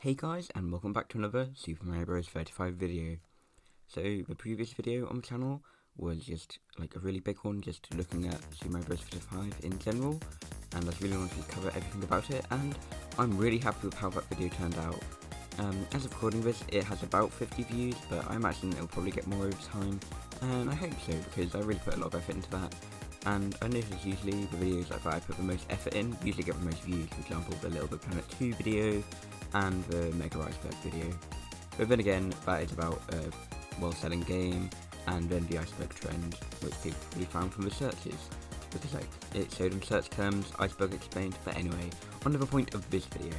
Hey guys, and welcome back to another Super Mario Bros. 35 video. So the previous video on the channel was just like a really big one, just looking at Super Mario Bros. 35 in general, and I really wanted to cover everything about it, and I'm really happy with how that video turned out. As of recording this, it has about 50 views, but I imagine it'll probably get more over time, and I hope so, because I really put a lot of effort into that. And I notice usually the videos that I put the most effort in usually get the most views. For example, the Little Big Planet 2 video and the Mega Iceberg video. But then again, that is about a well-selling game, and then the iceberg trend, which people probably found from the searches. Because like, it showed in search terms, iceberg explained, but anyway, on to the point of this video.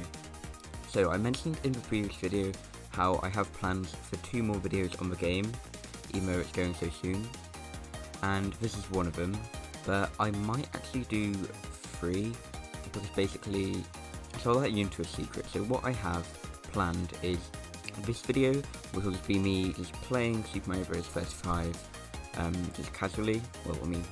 So I mentioned in the previous video how I have plans for 2 more videos on the game, even though it's going so soon. And this is one of them. But I might actually do 3, because basically, so I'll let you into a secret. So what I have planned is this video, which will just be me just playing Super Mario Bros. 35, just casually. Well, I mean,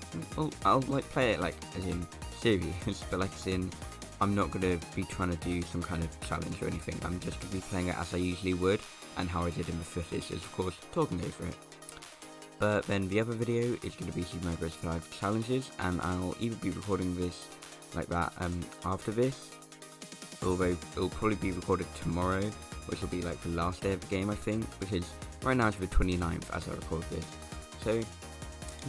I'll like play it like as in serious, but like as in, I'm not going to be trying to do some kind of challenge or anything. I'm just going to be playing it as I usually would, and how I did in the footage is of course talking over it. But then the other video is going to be Super Mario Bros. 5 challenges, and I'll either be recording this like that after this, although it'll probably be recorded tomorrow, which will be like the last day of the game, I think, because right now it's the 29th as I record this. So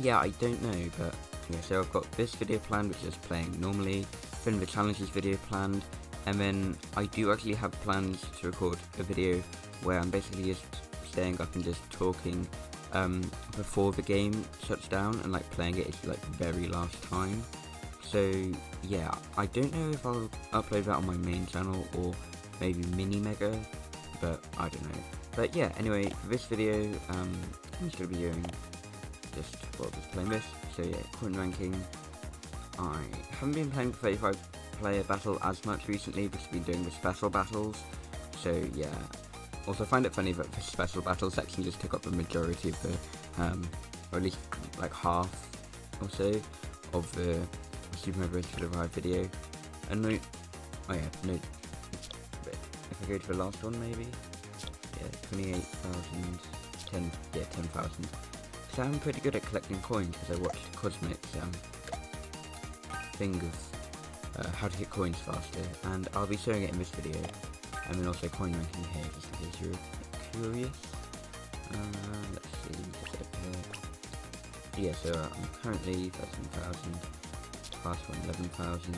yeah, I don't know, but yeah, so I've got this video planned, which is playing normally, then the challenges video planned, and then I do actually have plans to record a video where I'm basically just staying up and just talking before the game shuts down, and like playing it is like the very last time. So yeah, I don't know if I'll upload that on my main channel or maybe mini mega, but I don't know. But yeah, anyway, for this video, I'm just gonna be doing just playing this. So yeah, coin ranking. I haven't been playing the 35 player battle as much recently because I've been doing the special battles. So yeah. Also, I find it funny that the special battle section just took up the majority of the, or at least like half or so of the Super Mario Bros. 35 video. And no, oh yeah, no, if I go to the last one maybe, yeah, 28,000, 10,000. So I'm pretty good at collecting coins because I watched Cosmic's thing of how to get coins faster, and I'll be showing it in this video. And then also coin ranking here, just in case you're curious. Let's see, just up here. Yeah, so I'm currently 13,000, last one 11,000,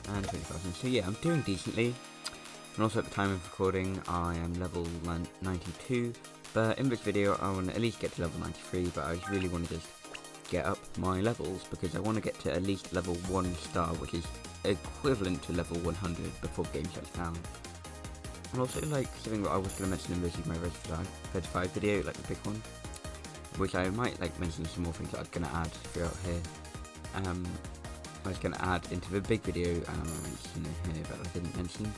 and 20,000. So yeah, I'm doing decently. And also at the time of recording, I am level 92. But in this video, I want to at least get to level 93. But I really want to just get up my levels, because I want to get to at least level 1 star, which is equivalent to level 100 before the game shuts down. And also, like, something that I was going to mention in the Super Mario Bros. 35 video, like the big one, which I might like mention some more things that I was going to add throughout here. I was going to add into the big video, and I'm going to mention it here, but I didn't mention.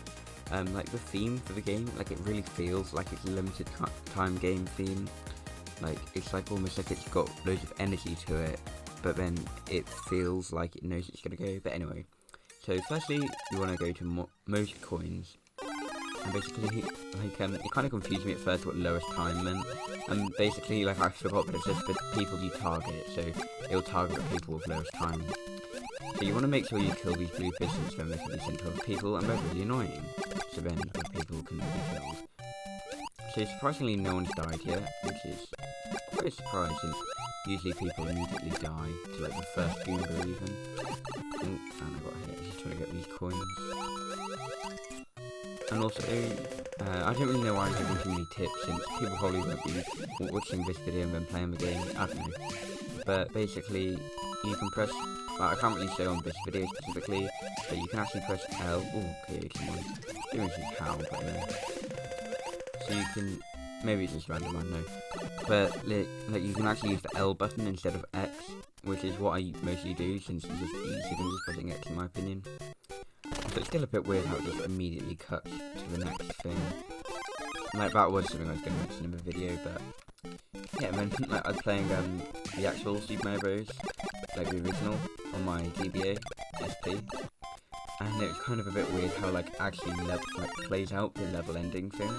Like the theme for the game, like it really feels like it's a limited time game theme. Like it's like almost like it's got loads of energy to it, but then it feels like it knows it's going to go. But anyway. So firstly, you want to go to most coins, and basically, like, it kind of confused me at first what lowest time meant, and basically, like, I forgot that it's just the people you target, so it'll target the people with lowest time. So you want to make sure you kill these blue fishes, then they can be sent to other people, and they're really annoying, so then other people can be killed. So surprisingly, no one's died yet, which is quite a surprise, since usually people immediately die to like the first finger even. And I got hit just trying to get these coins. And also, I don't really know why I'm giving too many tips, since people probably won't be watching this video and then playing the game, I don't know. But basically, you can press, well, I can't really show on this video specifically, but you can actually press L, okay, someone doing some how, but no. So you can, maybe it's just random, I don't know. But like you can actually use the L button instead of X, which is what I mostly do, since it's just easier than just pressing X in my opinion. So it's still a bit weird how it just immediately cuts to the next thing. And like that was something I was going to mention in the video, but yeah, I mentioned like I was playing the actual Super Mario Bros. Like the original on my GBA SP, and it's kind of a bit weird how like actually plays out the level ending thing.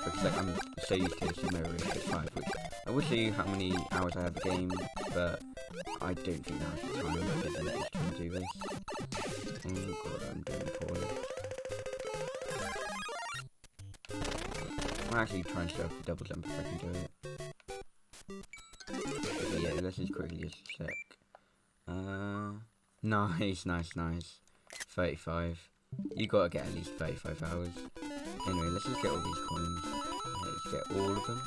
Because like I'm so used to Super Mario Bros. 5, which I will show you how many hours I have a game, but I don't think now's the time because then it's trying to do this. Oh god, I'm doing poorly. I'm actually trying to show off the double jump if I can do it. But yeah, let's just quickly just check. Nice. 35. You gotta get at least 35 hours. Anyway, let's just get all these coins. Let's get all of them.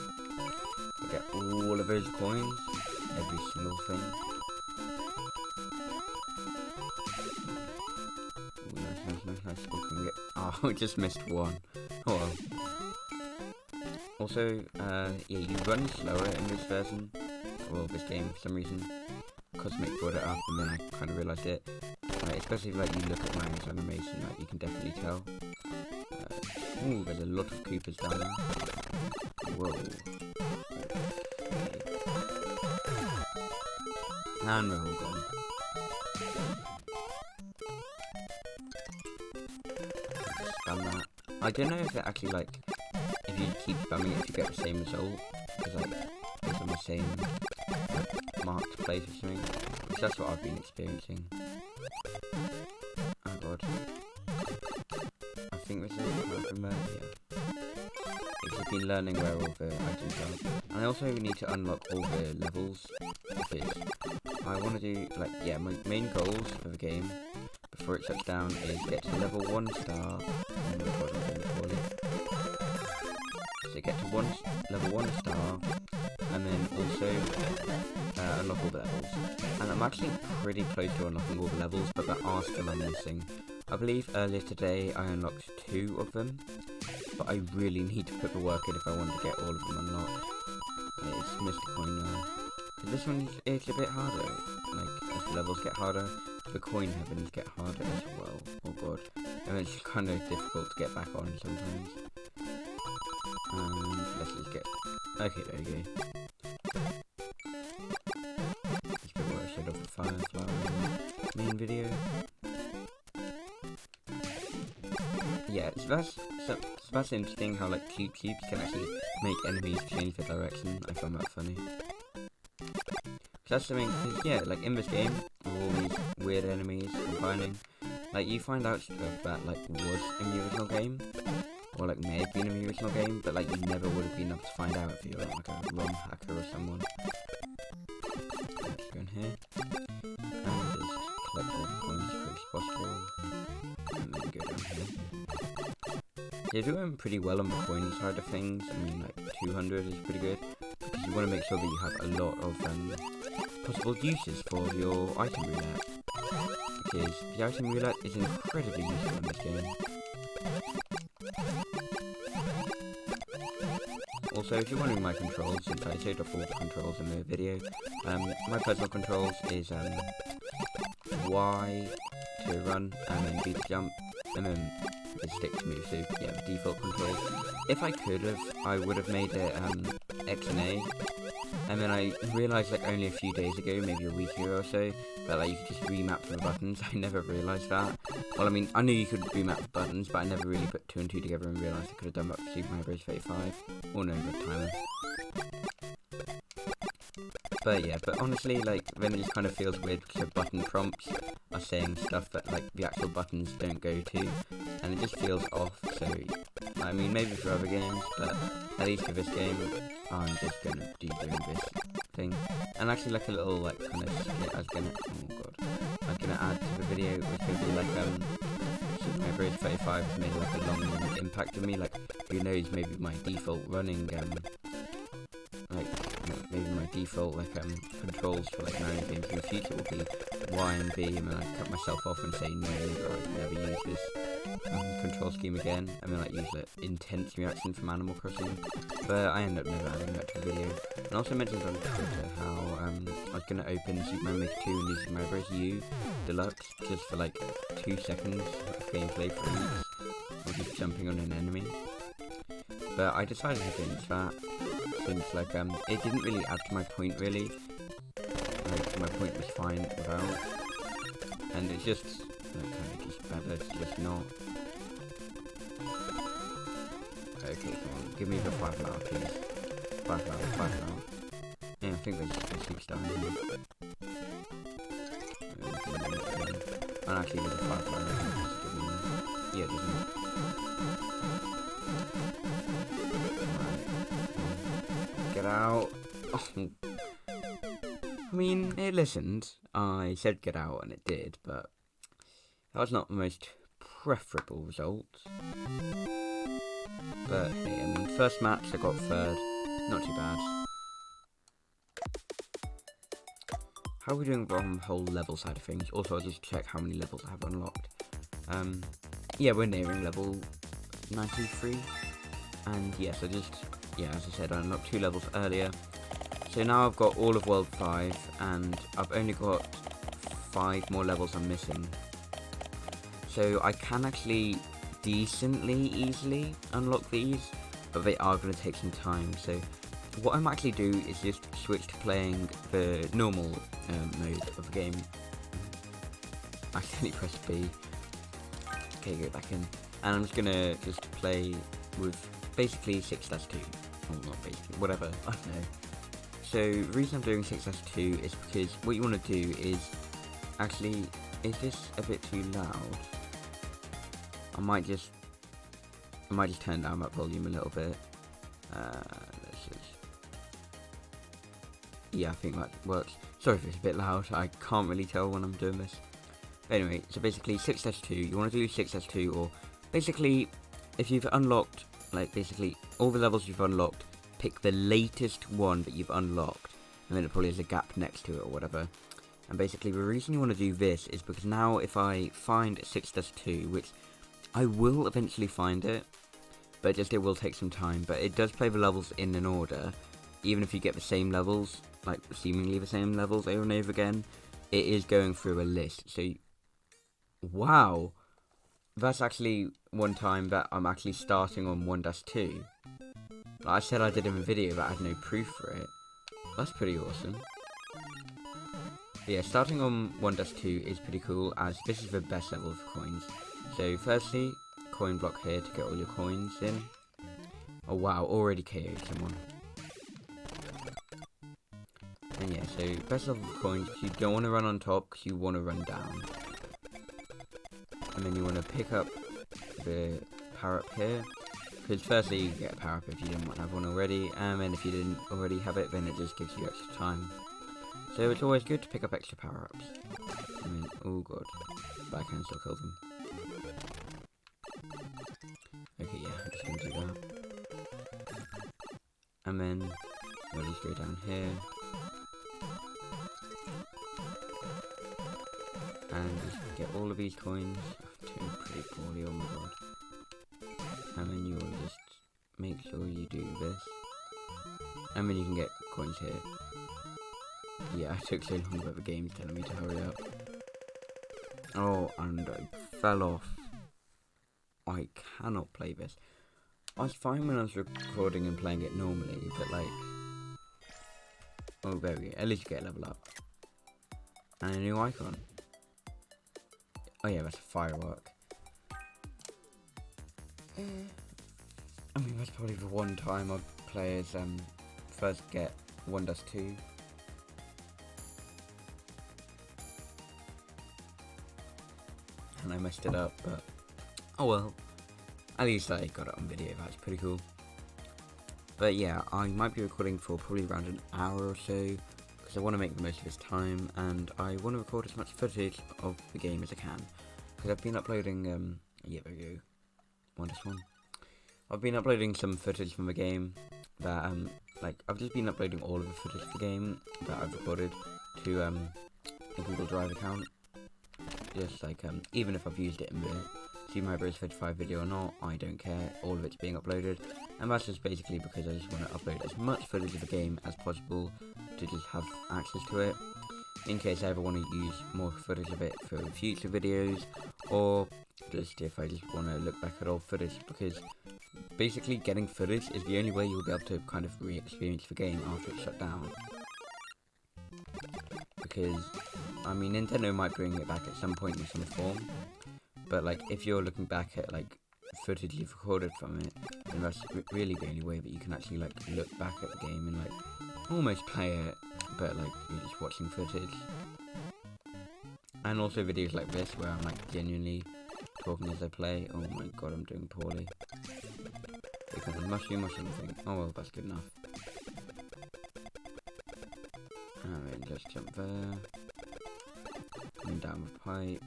We'll get all of those coins. Every single thing. Ooh, nice. Okay, oh, I just missed one. Oh well. Also, yeah, you run slower in this version. Well, this game for some reason. Cosmic brought it up and then I kind of realised it. Especially if like, you look at Mario's animation, like, you can definitely tell. Ooh, there's a lot of Koopas down there. Whoa. Okay. And we're all gone. Spam that. I don't know if it actually, like, if you keep spamming it, if you get the same result. Because, like, it's on the same, like, marked place or something. Which that's what I've been experiencing. Oh god. I think this is from there, yeah. I've been learning where all the items are. And I also need to unlock all the levels. Because I want to do, like, yeah, my main goals for the game, before it shuts down, is get to level 1 star. Oh my god, I'm doing poorly. So get to level 1 star, and then also unlock all the levels. And I'm actually pretty close to unlocking all the levels, but there are still I'm missing. I believe earlier today I unlocked 2 of them, but I really need to put the work in if I want to get all of them unlocked. It's missed a coin now. This one is a bit harder, like, as the levels get harder, the coin heavens get harder as well. Oh god. And it's kind of difficult to get back on sometimes. Let's just get... Okay, there you go. Let's get what I said of the Firefly main video. Yeah, that's interesting how, like, cubes can actually make enemies change their direction. I found that funny. That's something, cause yeah, like in this game, with all these weird enemies combining, like you find out stuff that like was in the original game, or like may have been in the original game, but like you never would have been able to find out if you were like a ROM hacker or someone. Let's go in here, and just collect all the coins as quick as possible, and then go down here. Yeah, you're doing pretty well on the coin side of things. I mean, like 200 is pretty good, because you want to make sure that you have a lot of possible uses for your item roulette, because the item roulette is incredibly useful in this game. Also, if you're wondering my controls, since I showed off all the controls in the video, my personal controls is Y to run, and then B to jump, and then the stick to move. So yeah, the default controls. If I could have, I would have made it X and A. And then I realised like only a few days ago, maybe a week ago or so, that like you could just remap the buttons. I never realised that. Well, I mean, I knew you could remap the buttons, but I never really put 2 and 2 together and realised I could have done that for Super Mario Bros. 35. Or no, the timer. But yeah, but honestly, like, then it just kind of feels weird because the button prompts are saying stuff that like the actual buttons don't go to, and it just feels off. So, I mean, maybe for other games, but at least for this game, I'm just gonna be doing this thing. And actually, like a little like kind of skit, I was gonna add to the video, which would be like Super Mario Bros. 35 has made like a long impact on me. Like, who knows, maybe my default running maybe my default controls for like Mario games in the future will be Y and B, and then I cut myself off and say no, I'll never use this control scheme again, and then like use the intense reaction from Animal Crossing. But I end up never adding that to the video. And also mentioned on Twitter how I was gonna open Super Mario Maker 2 and use Super Mario Bros. U Deluxe just for like 2 seconds of gameplay for each, or just jumping on an enemy. But I decided against that, since like it didn't really add to my point really. Like my point was fine without, and it's just like kind fact, let's just not. Okay, come on, give me the 5 flower, please. 5 flower, 5 flower. Yeah, I think there's a superstar in here. And actually, there's a 5 flower. Yeah, it doesn't. Right. Get out. Oh. I mean, it listened. I said get out, and it did, but that was not the most preferable result. But hey, I mean, first match I got 3rd, not too bad. How are we doing on the whole level side of things? Also, I'll just check how many levels I have unlocked. Yeah, we're nearing level 93, and yes, as I said, I unlocked 2 levels earlier. So now I've got all of World 5, and I've only got 5 more levels I'm missing. So I can actually decently easily unlock these, but they are going to take some time. So what I might actually do is just switch to playing the normal mode of the game. I accidentally pressed B. Okay, go back in. And I'm just going to play with basically 6/2. Well, not basically, whatever, I don't know. So the reason I'm doing 6/2 is because what you want to do is actually, is this a bit too loud? I might just turn down that volume a little bit. Yeah, I think that works. Sorry if it's a bit loud, I can't really tell when I'm doing this. Anyway, so basically 6/2, you want to do 6/2, or basically, if you've unlocked, like basically all the levels you've unlocked, pick the latest one that you've unlocked, and then it probably has a gap next to it or whatever. And basically the reason you want to do this is because now if I find 6/2, which I will eventually find it, but it will take some time, but it does play the levels in an order, even if you get the same levels, like seemingly the same levels over and over again, it is going through a list. So, wow, that's actually one time that I'm actually starting on 1-2. Like I said I did in the video, but I had no proof for it. That's pretty awesome. But yeah, starting on 1-2 is pretty cool, as this is the best level of coins. So firstly, coin block here to get all your coins in. Oh wow, already KO'd someone. And yeah, so best level of coins, you don't want to run on top because you want to run down. And then you want to pick up the power up here. Because firstly, you get a power up if you didn't have one already, and then if you didn't already have it, then it just gives you extra time. So it's always good to pick up extra power ups. I mean, oh god, but I can still kill them. Okay, yeah, I'm just gonna do that. And then we'll just go down here. And just get all of these coins. I'm doing pretty poorly, oh my god. And then you want to just make sure you do this. And then you can get coins here. Yeah, I took so long, but the game's telling me to hurry up. Oh, and I fell off. I cannot play this. I was fine when I was recording and playing it normally, but like... Oh, there we go. At least you get a level up. And a new icon. Oh yeah, that's a firework. I mean, that's probably the one time I'd play as first get 1-2. And I messed it up, but oh well. At least I got it on video, that's pretty cool. But yeah, I might be recording for probably around an hour or so, because I want to make the most of this time, and I want to record as much footage of the game as I can. Because I've been uploading, yeah, there we go, 1-1. I've been uploading some footage from the game that, like, I've just been uploading all of the footage of the game that I've recorded to, a Google Drive account. Just like, even if I've used it in the Super Mario Bros. 35 video or not, I don't care, all of it's being uploaded. And that's just basically because I just want to upload as much footage of the game as possible to just have access to it, in case I ever want to use more footage of it for future videos, or just if I just want to look back at old footage, because basically getting footage is the only way you'll be able to kind of re-experience the game after it's shut down. Because, I mean, Nintendo might bring it back at some point in some form, But like if you're looking back at like footage you've recorded from it, then that's really the only way that you can actually like look back at the game and like almost play it, but like you're just watching footage. And also videos like this where I'm like genuinely talking as I play. Oh my god, I'm doing poorly. Pick up a mushroom or something. Oh well, that's good enough. Alright, let's jump there. Coming down with pipe.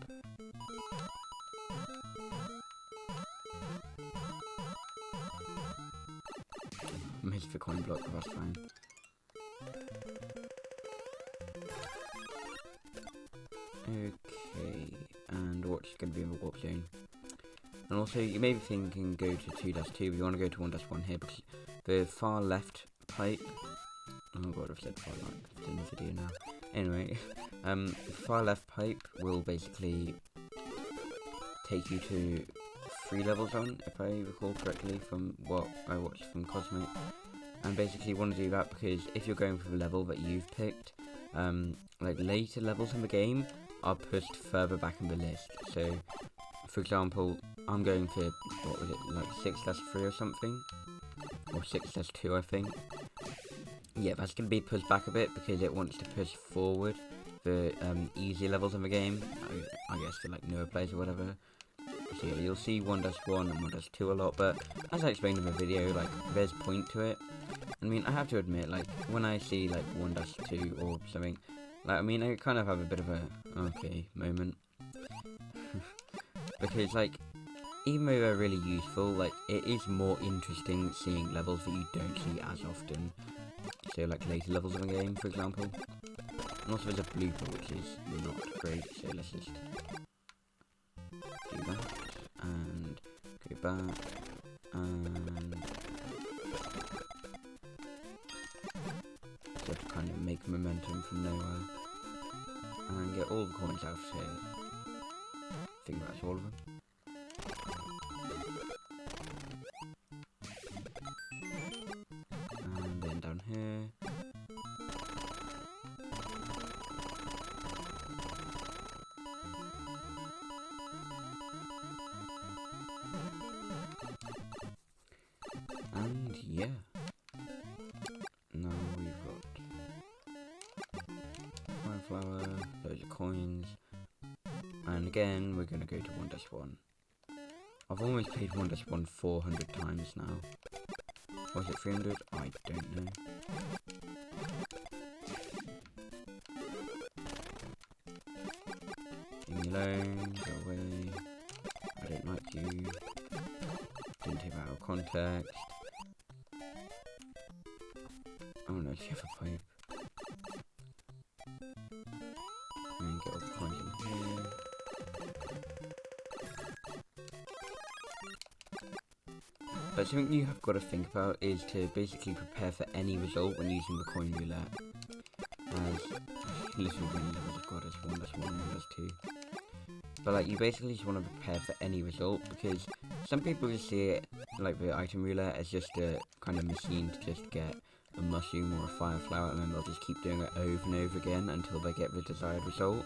Missed the coin block, but that's fine. Okay, and what's going to be in the warp zone? And also, you may be thinking go to 2-2, but you want to go to 1-1 here because the far left pipe. Oh god, I've said far left in the video now. Anyway, the far left pipe will basically take you to 3 levels on, if I recall correctly from what I watched from Cosmic. And basically you want to do that because if you're going for the level that you've picked, like later levels in the game are pushed further back in the list. So, for example, I'm going for, what was it, like 6-3 or something? Or 6-2 I think. Yeah, that's going to be pushed back a bit because it wants to push forward the easier levels in the game. I guess for like newer players or whatever. So yeah, you'll see 1-1 and 1-2 a lot, but as I explained in the video, like, there's point to it. I mean, I have to admit, like, when I see, like, 1-2 or something, like, I mean, I kind of have a bit of a, okay, moment. Because, like, even though they're really useful, like, it is more interesting seeing levels that you don't see as often. So, like, later levels of a game, for example. And also there's a blooper, which is not great, so let's just do that. And go back. And so to kind of make momentum from nowhere. And get all the coins out here. I think that's all of them. And then down here. And yeah. Now we've got fire flower, loads of coins. And again, we're going to go to 1-1. I've almost played 1-1 400 times now. Was it 300? I don't know. Leave me alone, go away. I don't like you. Didn't take that out of context. Oh no, she have a pipe. And get all the coins in here. But something you have got to think about is to basically prepare for any result when using the coin roulette. As literally many levels of God is 1-1, 1-2. But like you basically just want to prepare for any result because some people just see it like the item roulette as just a kind of machine to just get a mushroom or a fire flower, and then they'll just keep doing it over and over again until they get the desired result.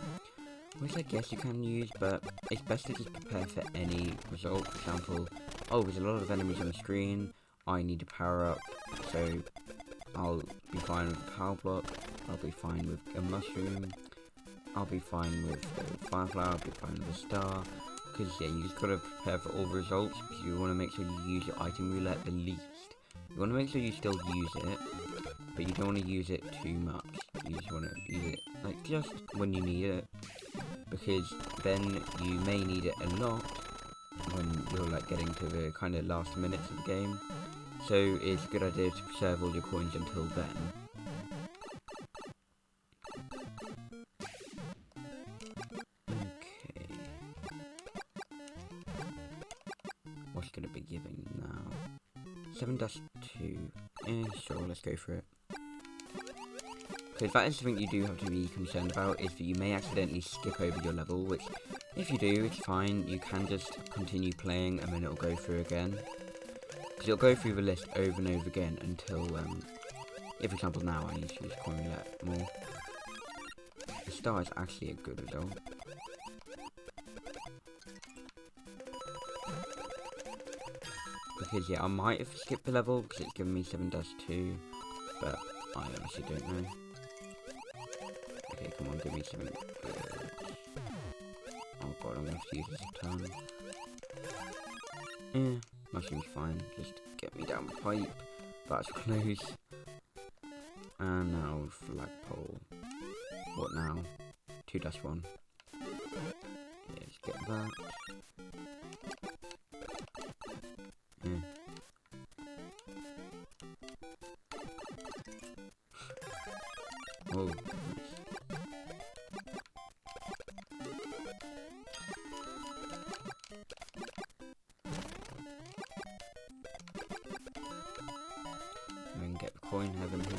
Which I guess you can use, but it's best to just prepare for any result. For example, oh, there's a lot of enemies on the screen, I need to power up, so I'll be fine with a power block, I'll be fine with a mushroom, I'll be fine with a fire flower, I'll be fine with a star. Because yeah, you just gotta prepare for all the results, because you want to make sure you use your item roulette the least. You want to make sure you still use it, but you don't want to use it too much. You just want to use it like just when you need it, because then you may need it a lot when you're like getting to the kind of last minutes of the game. So it's a good idea to preserve all your coins until then. Okay. What's gonna be giving now? 7-2. Sure, let's go for it. Because that is something you do have to be concerned about, is that you may accidentally skip over your level, which, if you do, it's fine. You can just continue playing and then it'll go through again. Because it'll go through the list over and over again until, if for example now I need to use coin roulette more. The star is actually a good result. because yeah, I might have skipped the level because it's given me 7-2, but I honestly don't know. Okay, come on, give me something good. Oh god, I'm gonna have to use this a ton. Yeah, mushroom's fine. Just get me down the pipe. That's close. And now flagpole. What now? 2-1. Yeah, let's get that. Yeah. Oh, nice. And then get the coin heaven here.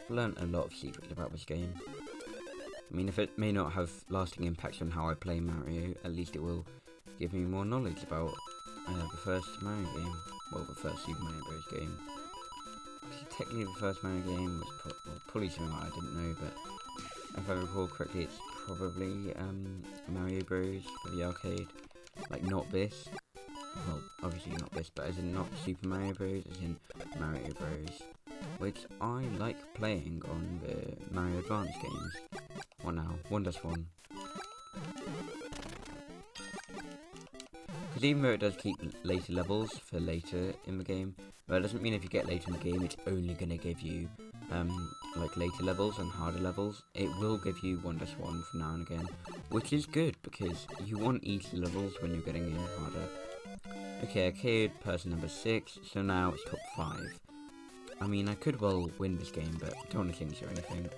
I've learnt a lot of secrets about this game. I mean, if it may not have lasting impacts on how I play Mario, at least it will give me more knowledge about the first Mario game. Well, the first Super Mario Bros. Game. Actually, technically the first Mario game was probably something I didn't know, but if I recall correctly, it's probably Mario Bros. For the arcade. Like, not this. Well, obviously not this, but as in not Super Mario Bros. As in Mario Bros. Which I like playing on the Mario Advance games. What now? 1-1. Because even though it does keep later levels for later in the game, well, it doesn't mean if you get later in the game, it's only going to give you like later levels and harder levels. It will give you 1-1 from now and again, which is good because you want easy levels when you're getting in harder. Okay, arcade person number 6, so now it's top 5. I mean, I could well win this game, but I don't want to jinx or anything.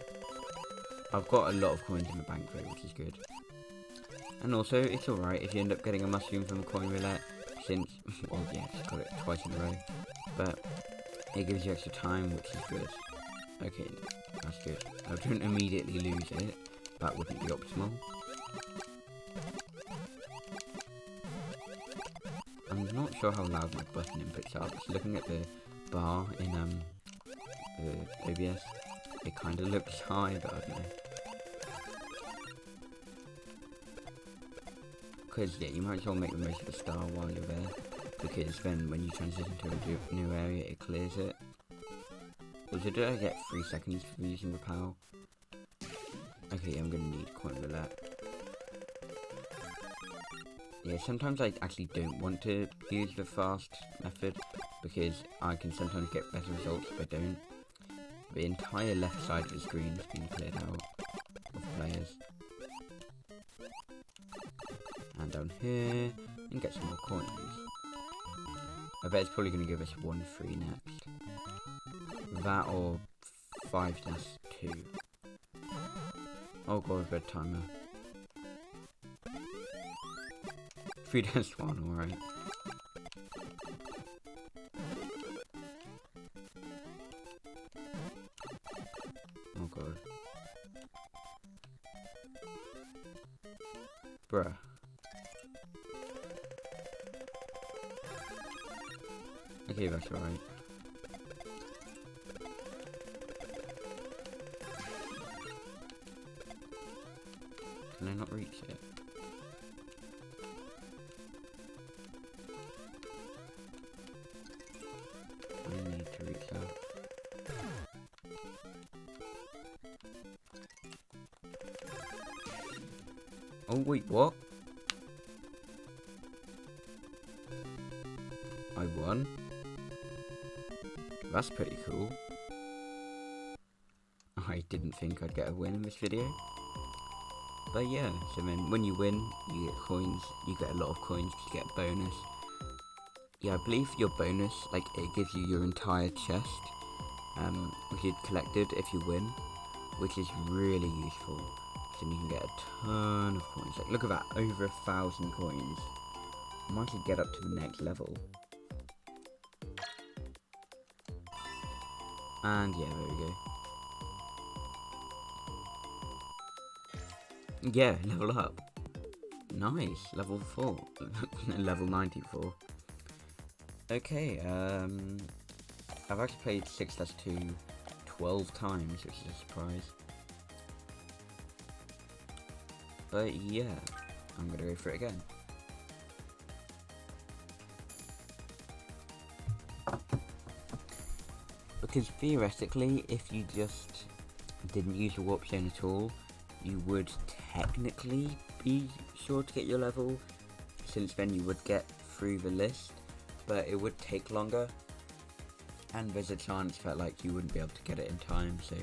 I've got a lot of coins in the bank though, which is good. And also, it's alright if you end up getting a mushroom from coin roulette, since, well yeah, just got it twice in a row. But it gives you extra time, which is good. Okay, that's good. I don't immediately lose it, that wouldn't be optimal. I'm not sure how loud my button inputs are, because looking at the bar in the OBS, it kind of looks high, but I don't know. Because yeah, you might as well make the most of the star while you're there, because then when you transition to a new area, it clears it. Also, did I get 3 seconds for using the POW? Okay, I'm gonna need coin roulette. Yeah, sometimes I actually don't want to use the fast method, because I can sometimes get better results if I don't. The entire left side of the screen has been cleared out of players. And down here, and get some more coins. I bet it's probably going to give us 1 free next. That or 5-2. Oh god, red timer. 3-1, alright. Oh god. Bruh. Okay, that's alright. Can I not reach it? I need to reach out. Oh wait, what? I won? That's pretty cool. I didn't think I'd get a win in this video. But yeah, so then when you win, you get coins. You get a lot of coins because you get a bonus. Yeah, I believe your bonus, like, it gives you your entire chest, which is collected if you win, which is really useful. So you can get a ton of coins. Like, look at that, over 1,000 coins. I might actually get up to the next level. And yeah, there we go. Yeah, level up. Nice, level 4. Level 94. Okay, I've actually played 6-2 12 times, which is a surprise. But yeah, I'm gonna go for it again. Because theoretically, if you just didn't use the warp zone at all, you would technically be sure to get your level, since then you would get through the list, but it would take longer, and there's a chance that like you wouldn't be able to get it in time, so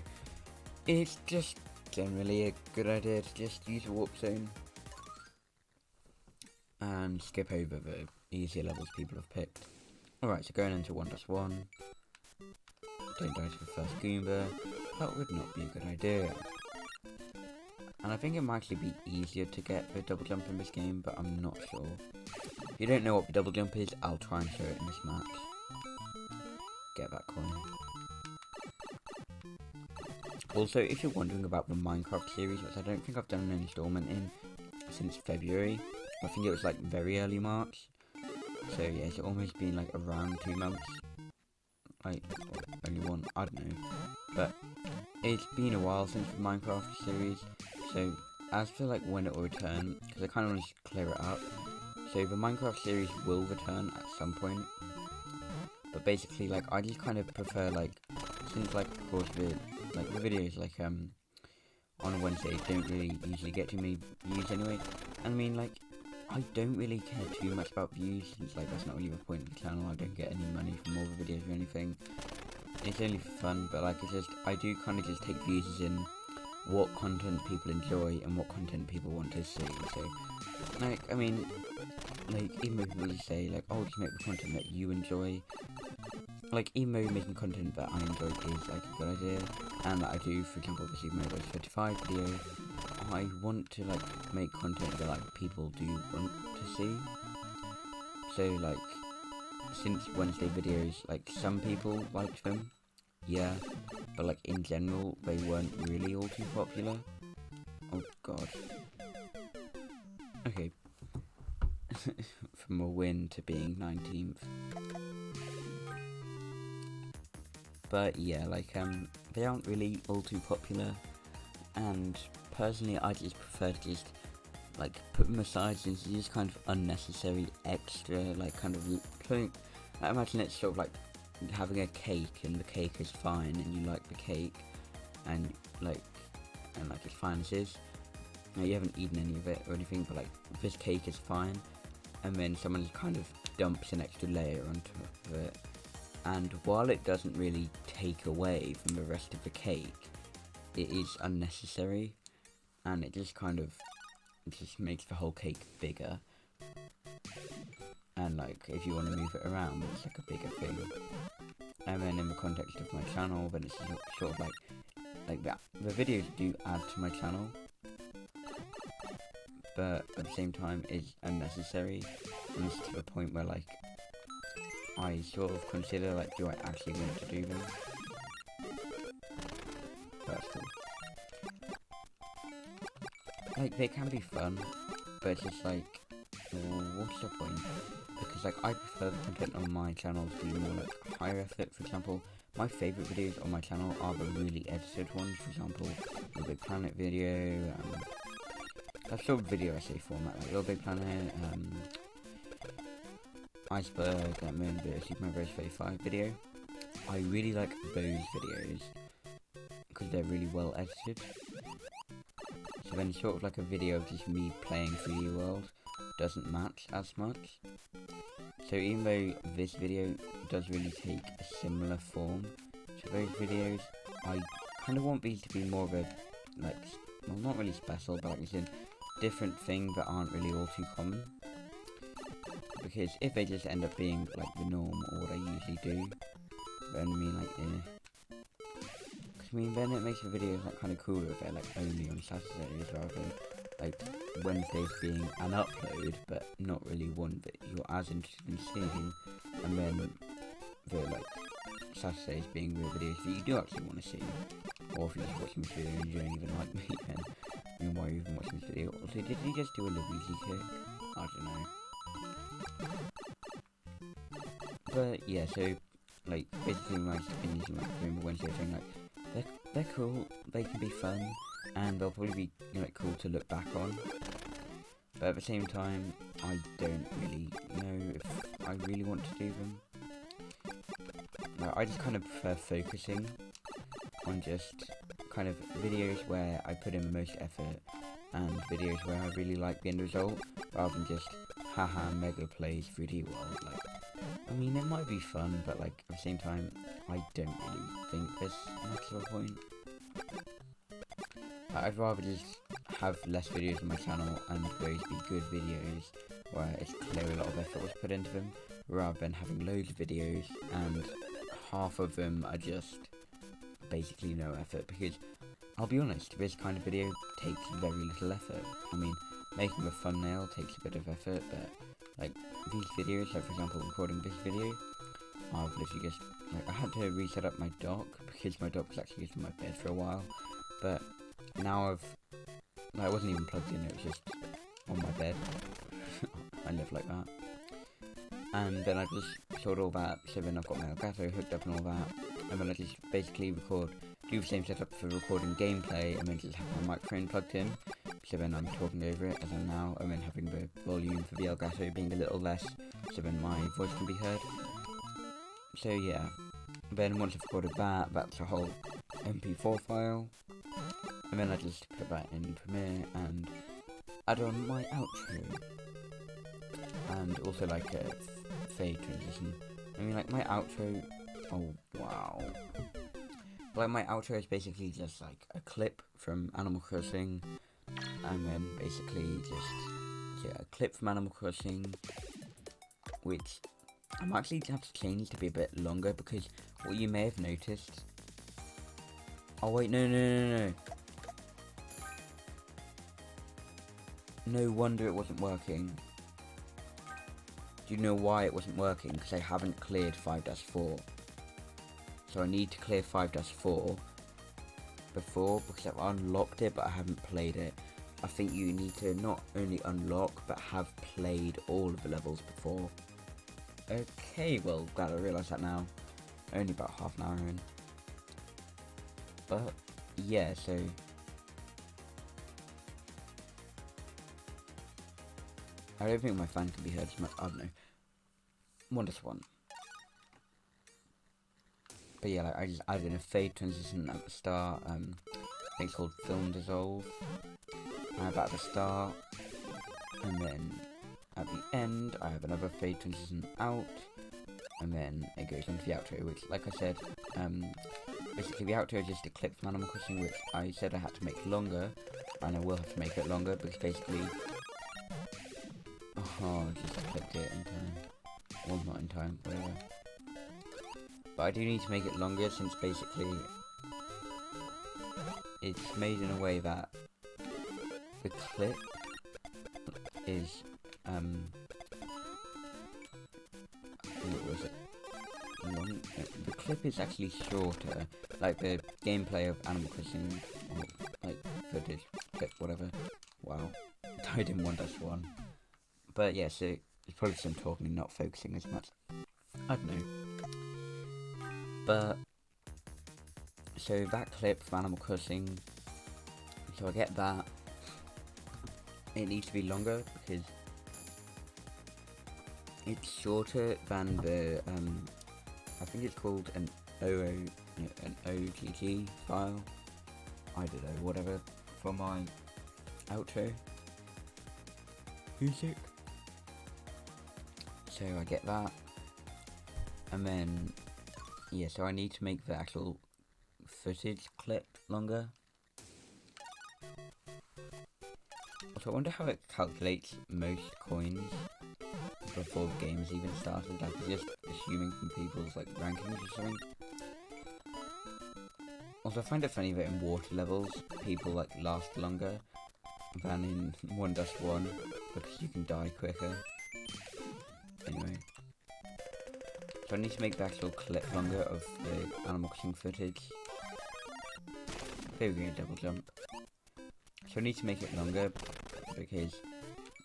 it's just generally a good idea to just use the warp zone and skip over the easier levels people have picked. Alright, so going into 1+1, don't die to the first Goomba, that would not be a good idea. And I think it might actually be easier to get the double jump in this game, but I'm not sure. If you don't know what the double jump is, I'll try and show it in this match. Get that coin. Also, if you're wondering about the Minecraft series, which I don't think I've done an installment in since February, I think it was like very early March. So yeah, it's almost been like around 2 months. Like, only one, I don't know. But it's been a while since the Minecraft series. So as for like when it will return, because I kind of want to clear it up. So the Minecraft series will return at some point. But basically, like, I just kind of prefer, like, since, like, of course, the videos, like, on a Wednesday don't really usually get too many views anyway. I mean, like, I don't really care too much about views, since, like, that's not really the point of the channel. I don't get any money from all the videos or anything. It's only for fun, but, like, it's just, I do kind of just take views as in what content people enjoy and what content people want to see. So, like, I mean, like, even though people say, like, oh, just make the content that you enjoy, like, even though making content that I enjoy is, like, a good idea, and that I do, for example, the Super Mario Bros. 35 video, I want to, like, make content that, like, people do want to see. So, like, since Wednesday videos, like, some people liked them, yeah, but, like, in general, they weren't really all too popular. Oh, God. Okay. From a win to being 19th. But yeah, like, they aren't really all too popular, and personally I just prefer to just, like, put them aside, since it's just kind of unnecessary extra, like, kind of putting, I imagine it's sort of like having a cake, and the cake is fine, and you like the cake, and it's fine as is. Now, you haven't eaten any of it or anything, but, like, this cake is fine, and then someone kind of dumps an extra layer on top of it. And while it doesn't really take away from the rest of the cake, it is unnecessary, and it just kind of, it just makes the whole cake bigger. And, like, if you want to move it around, it's like a bigger thing. And then in the context of my channel, then it's sort of like that. The videos do add to my channel, but at the same time it's unnecessary, and it's to the point where, like, I sort of consider, like, do I actually want to do them? That's cool. Like, they can be fun, but it's just like, well, what's the point? Because, like, I prefer the content on my channel to be more, like, higher effort. For example, my favourite videos on my channel are the really edited ones. For example, the Big Planet video, that's sort of video essay format, like Little Big Planet, Iceberg, and the Super Mario Bros. 35 video. I really like those videos because they're really well edited. So then sort of like a video of just me playing 3D World doesn't match as much. So even though this video does really take a similar form to those videos, I kind of want these to be more of a, like, well, not really special, but like it's a different thing that aren't really all too common. Because if they just end up being, like, the norm, or what I usually do, then I mean, like, because, I mean, then it makes the videos, like, kind of cooler if they're, like, only on Saturdays, rather than, like, Wednesdays being an upload, but not really one that you're as interested in seeing, and then the, like, Saturdays being real videos that you do actually want to see. Or if you're just watching this video and you don't even like me, then, I mean, why are you even watching this video? Also, did he just do a Luigi kick? I don't know. But yeah, so, like, basically my opinions on, like, doing the Wednesday thing, like, they're cool, they can be fun, and they'll probably be, you know, like, cool to look back on. But at the same time, I don't really know if I really want to do them. I just kind of prefer focusing on just kind of videos where I put in the most effort and videos where I really like the end result, rather than just haha mega plays 3D world. Like, I mean, it might be fun, but like at the same time, I don't really think there's much of a point. I'd rather just have less videos on my channel and those be good videos where it's clear a lot of effort was put into them, rather than having loads of videos and half of them are just basically no effort. Because I'll be honest, this kind of video takes very little effort. I mean, making a thumbnail takes a bit of effort, but like these videos, like for example recording this video, I've literally just, like, I had to reset up my dock because my dock was actually just in my bed for a while, but now I wasn't even plugged in, it was just on my bed. I live like that. And then I just sorted all that, so then I've got my Elgato hooked up and all that, and then I just basically do the same setup for recording gameplay, and then just have my microphone plugged in, so then I'm talking over it as I'm now, and then having the volume for the Elgato being a little less, so then my voice can be heard. So yeah, then once I've recorded that, that's a whole MP4 file, and then I just put that in Premiere and add on my outro, and also like a fade transition. I mean, like my outro, oh wow, like my outro is basically just like a clip from Animal Crossing, and then basically just a clip from Animal Crossing, which I'm actually going to have to change to be a bit longer, because what you may have noticed... Oh wait, no. No wonder it wasn't working. Do you know why it wasn't working? Because I haven't cleared 5-4. So I need to clear 5-4 before, because I've unlocked it but I haven't played it. I think you need to not only unlock but have played all of the levels before. Okay, well, glad I realised that now. Only about half an hour in. But, yeah, so... I don't think my fan can be heard as much, I don't know. 1-1. But yeah, like, I just added in a fade transition at the start, I think it's called Film Dissolve. I have that at the start, and then at the end, I have another fade transition out, and then it goes into the outro, which, like I said, basically the outro is just a clip from Animal Crossing, which I said I had to make longer, and I will have to make it longer, because basically, oh, I just clicked it in time, well, not in time, whatever, but I do need to make it longer, since basically, it's made in a way that the clip is, what was it? The clip is actually shorter, like the gameplay of Animal Crossing, or like footage, clip, whatever. Wow, died in 1-1. But yeah, so it's probably some talking and not focusing as much. I don't know. But so that clip from Animal Crossing, so I get that. It needs to be longer because it's shorter than the I think it's called an OGG file. I don't know, whatever, for my outro music. So I get that, and then yeah, so I need to make the actual footage clip longer. So I wonder how it calculates most coins before the game's even started, like just assuming from people's like rankings or something. Also, I find it funny that in water levels, people like last longer than in 1-1 because you can die quicker. Anyway, so I need to make the actual clip longer of the Animal Crossing footage. There we go, double jump. So I need to make it longer because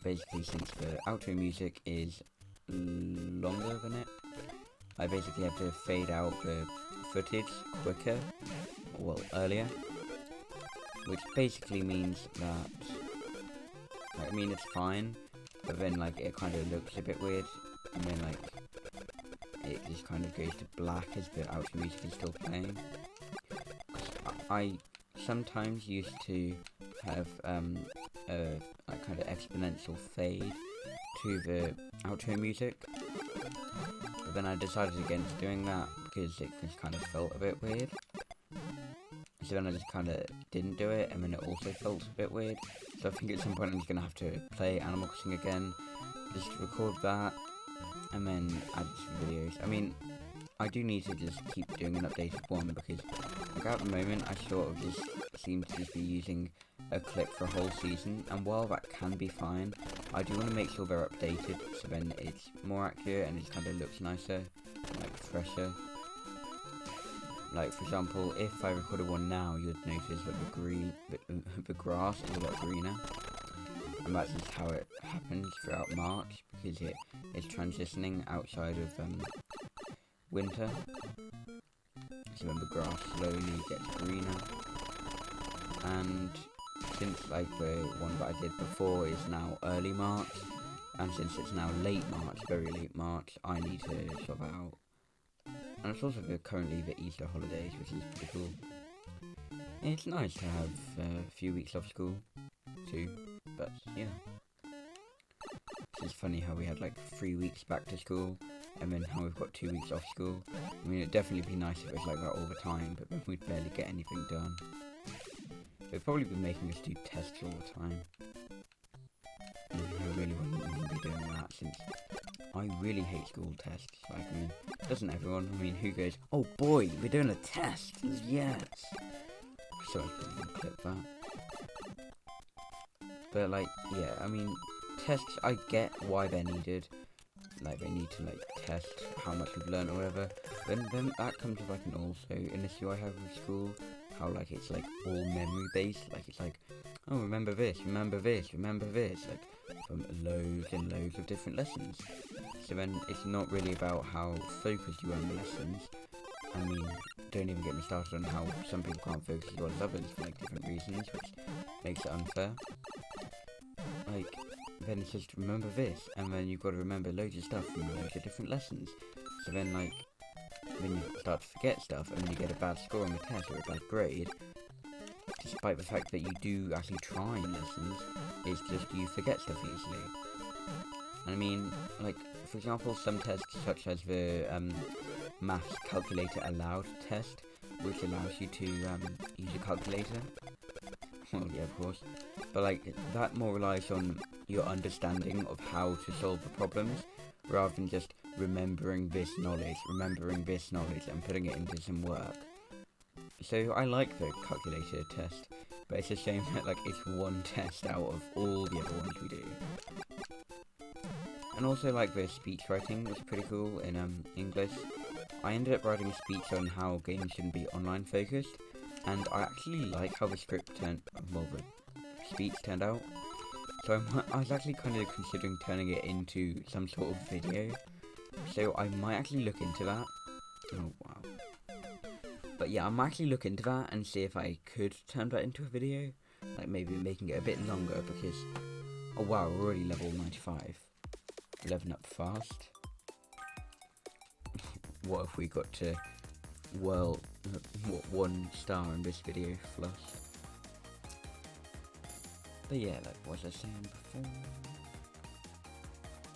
basically, since the outro music is longer than it, I basically have to fade out the footage quicker, well, earlier, which basically means that, I mean, it's fine, but then like it kind of looks a bit weird, and then like it just kind of goes to black as the outro music is still playing. I sometimes used to have a kind of exponential fade to the outro music, but then I decided against doing that because it just kind of felt a bit weird. So then I just kind of didn't do it, and then it also felt a bit weird. So I think at some point I'm just going to have to play Animal Crossing again, just record that, and then add some videos. I mean, I do need to just keep doing an updated one, because like at the moment I sort of just seem to just be using a clip for a whole season, and while that can be fine, I do want to make sure they're updated, so then it's more accurate and it kind of looks nicer, like fresher. Like for example, if I recorded one now, you'd notice that the grass is a lot greener, and that's just how it happens throughout March, because it is transitioning outside of winter, so then the grass slowly gets greener. And since like the one that I did before is now early March, and since it's now late March, very late March, I need to sort that out. And it's also currently the Easter holidays, which is pretty cool. It's nice to have a few weeks off school too, but yeah. It's just funny how we had like 3 weeks back to school, and then how we've got 2 weeks off school. I mean, it'd definitely be nice if it was like that all the time, but then we'd barely get anything done. They'd probably be making us do tests all the time. And I really wouldn't be doing that, since I really hate school tests. Like, I mean, doesn't everyone? I mean, who goes, oh boy, we're doing a test, yes! So I was probably gonna clip that. But like, yeah, I mean, tests, I get why they're needed. Like, they need to like test how much we've learned or whatever. Then that comes with like an also an issue I have with school. How like it's like all memory based, like it's like, oh, remember this, remember this, remember this, like from loads and loads of different lessons. So then it's not really about how focused you are on the lessons. I mean, don't even get me started on how some people can't focus as well as others for like different reasons, which makes it unfair. Like, then it's just remember this, and then you've got to remember loads of stuff from loads of different lessons. So then like, then you start to forget stuff, and then you get a bad score on the test or a bad grade, despite the fact that you do actually try lessons. It's just you forget stuff easily. And I mean, like, for example, some tests such as the maths calculator aloud test, which allows you to use a calculator. Well, yeah, of course. But like, that more relies on your understanding of how to solve the problems, rather than just remembering this knowledge, and putting it into some work. So I like the calculator test, but it's a shame that like it's one test out of all the other ones we do. And also like the speech writing was pretty cool in English. I ended up writing a speech on how games shouldn't be online focused, and I actually like how the speech turned out. So I was actually kind of considering turning it into some sort of video. So I might actually look into that. Oh wow. But yeah, I might actually look into that and see if I could turn that into a video. Like maybe making it a bit longer, because oh wow, we're already level 95. 11 up fast. What if we got to what 1 star in this video plus? But yeah, like what was I saying before?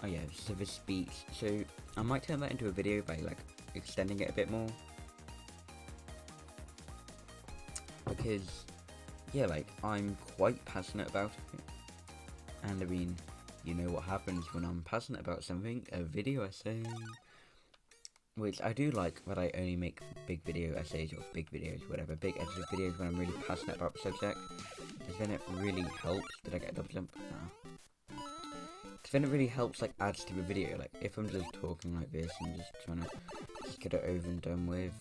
Oh yeah, so the speech. So I might turn that into a video by like extending it a bit more. Because yeah, like I'm quite passionate about it. And I mean, you know what happens when I'm passionate about something, a video essay. Which I do like, but I only make big video essays, or big videos, whatever, big edited videos when I'm really passionate about the subject. Because then it really helps. Did I get a double jump? Nah. Because then it really helps, like, adds to the video. Like, if I'm just talking like this and just trying to just get it over and done with.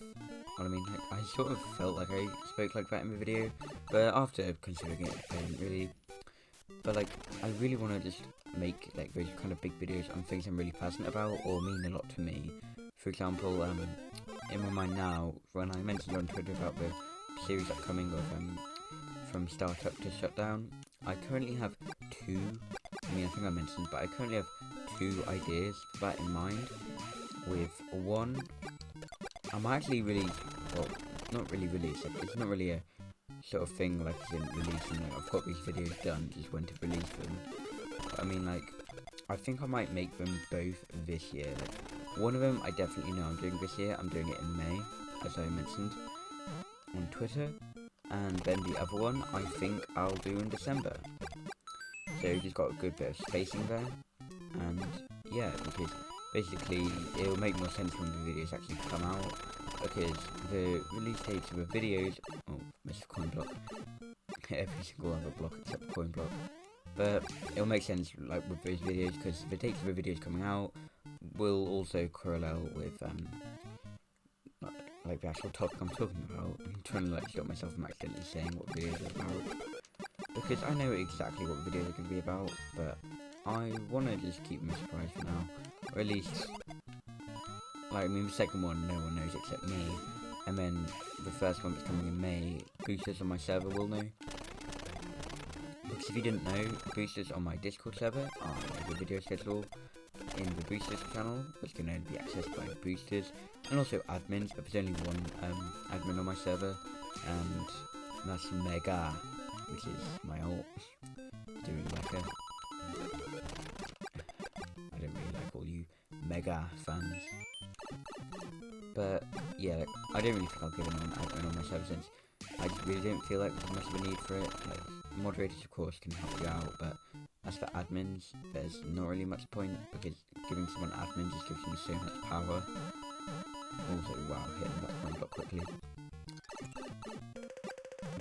What I mean, like, I sort of felt like I spoke like that in the video, but after considering it, I didn't really. But like, I really want to just make like those kind of big videos on things I'm really passionate about or mean a lot to me. For example, in my mind now, when I mentioned on Twitter about the series upcoming of From Startup to Shutdown, I currently have 2, I mean I think I mentioned, but I currently have 2 ideas for that in mind. with one. I'm actually really, well, not really release. Like, it's not really a sort of thing like I didn't release them. Like, I've got these videos done, just when to release them. But, I mean, like, I think I might make them both this year. Like, one of them I definitely know I'm doing this year. I'm doing it in May, as I mentioned on Twitter. And then the other one I think I'll do in December. So just got a good bit of spacing there. And yeah, because basically it'll make more sense when the videos actually come out, because the release dates of the videos, oh, missed coin block, every single other block except coin block, but it'll make sense like with those videos, because the dates of the videos coming out will also correlate with like the actual topic I'm talking about. I'm trying to like stop myself from accidentally saying what videos are about, because I know exactly what videos are going to be about, but I want to just keep them a surprise for now, or at least, like, I mean, the second one no one knows except me, and then the first one that's coming in May, boosters on my server will know. Because if you didn't know, boosters on my Discord server are the video schedule in the boosters channel, which can only be accessed by boosters, and also admins, but there's only one admin on my server, and that's Mega, which is my alt, doing like a, I don't really like all you Mega fans, but yeah, like, I don't really think I'll give anyone admin on my server, since I just really don't feel like there's much of a need for it. Like, moderators of course can help you out, but as for admins, there's not really much point, because giving someone admin just gives them so much power. Also, wow, hitting that coin block quickly.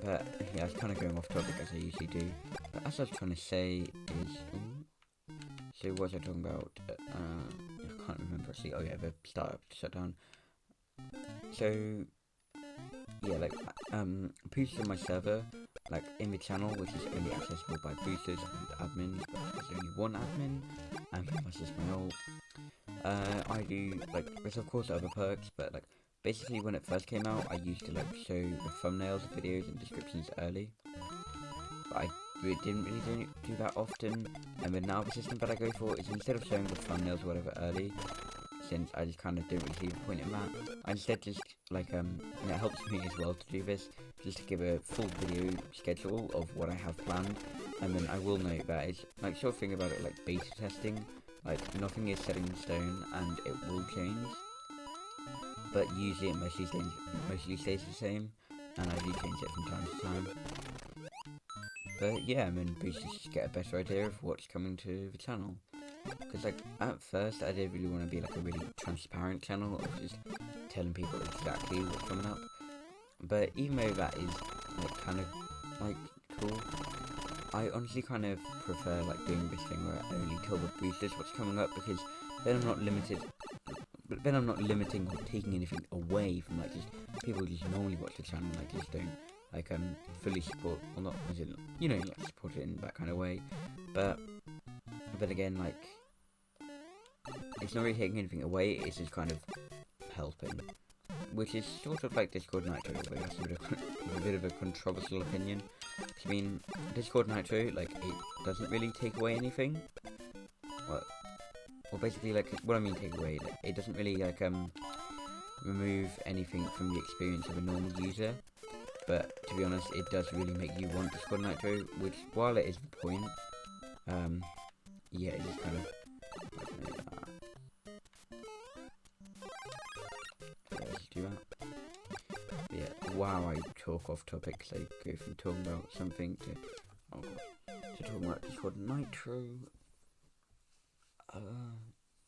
But yeah, I was kind of going off topic as I usually do. But as I was trying to say is, so what was I talking about? I can't remember actually. Oh yeah, the startup shutdown. So yeah, like boosters on my server, like in the channel, which is only accessible by boosters and admins, but there's only one admin, and that's just my ult. I do, like, there's of course other perks, but like basically when it first came out, I used to like show the thumbnails of videos and descriptions early, but I didn't really do that often. And then now the system that I go for is, instead of showing the thumbnails or whatever early, since I just kind of don't really see the point in that, I instead just like and it helps me as well to do this, just to give a full video schedule of what I have planned. And then I will note that it's like sort of thing about it like beta testing, like nothing is set in stone and it will change, but usually it mostly stays the same, and I do change it from time to time. But yeah, I mean, boosters just get a better idea of what's coming to the channel. Because like at first I didn't really want to be like a really transparent channel of just telling people exactly what's coming up. But even though that is like kind of like cool, I honestly kind of prefer like doing this thing where I only tell the boosters what's coming up, because then I'm not limited. But then I'm not limiting or taking anything away from like just people who just normally watch the channel, like just don't like fully support, or not as in, you know, like support it in that kind of way. But again, like, it's not really taking anything away, it's just kind of helping, which is sort of like Discord Nitro, but that's a bit of a controversial opinion. I mean, Discord Nitro, like, it doesn't really take away anything. Well, basically, like, what I mean take away, like, it doesn't really, like, remove anything from the experience of a normal user. But, to be honest, it does really make you want Discord Nitro, which, while it is the point, yeah, it just kind of, let's do that. But yeah, wow, I talk off topic, because I go from talking about something to talking about Discord Nitro.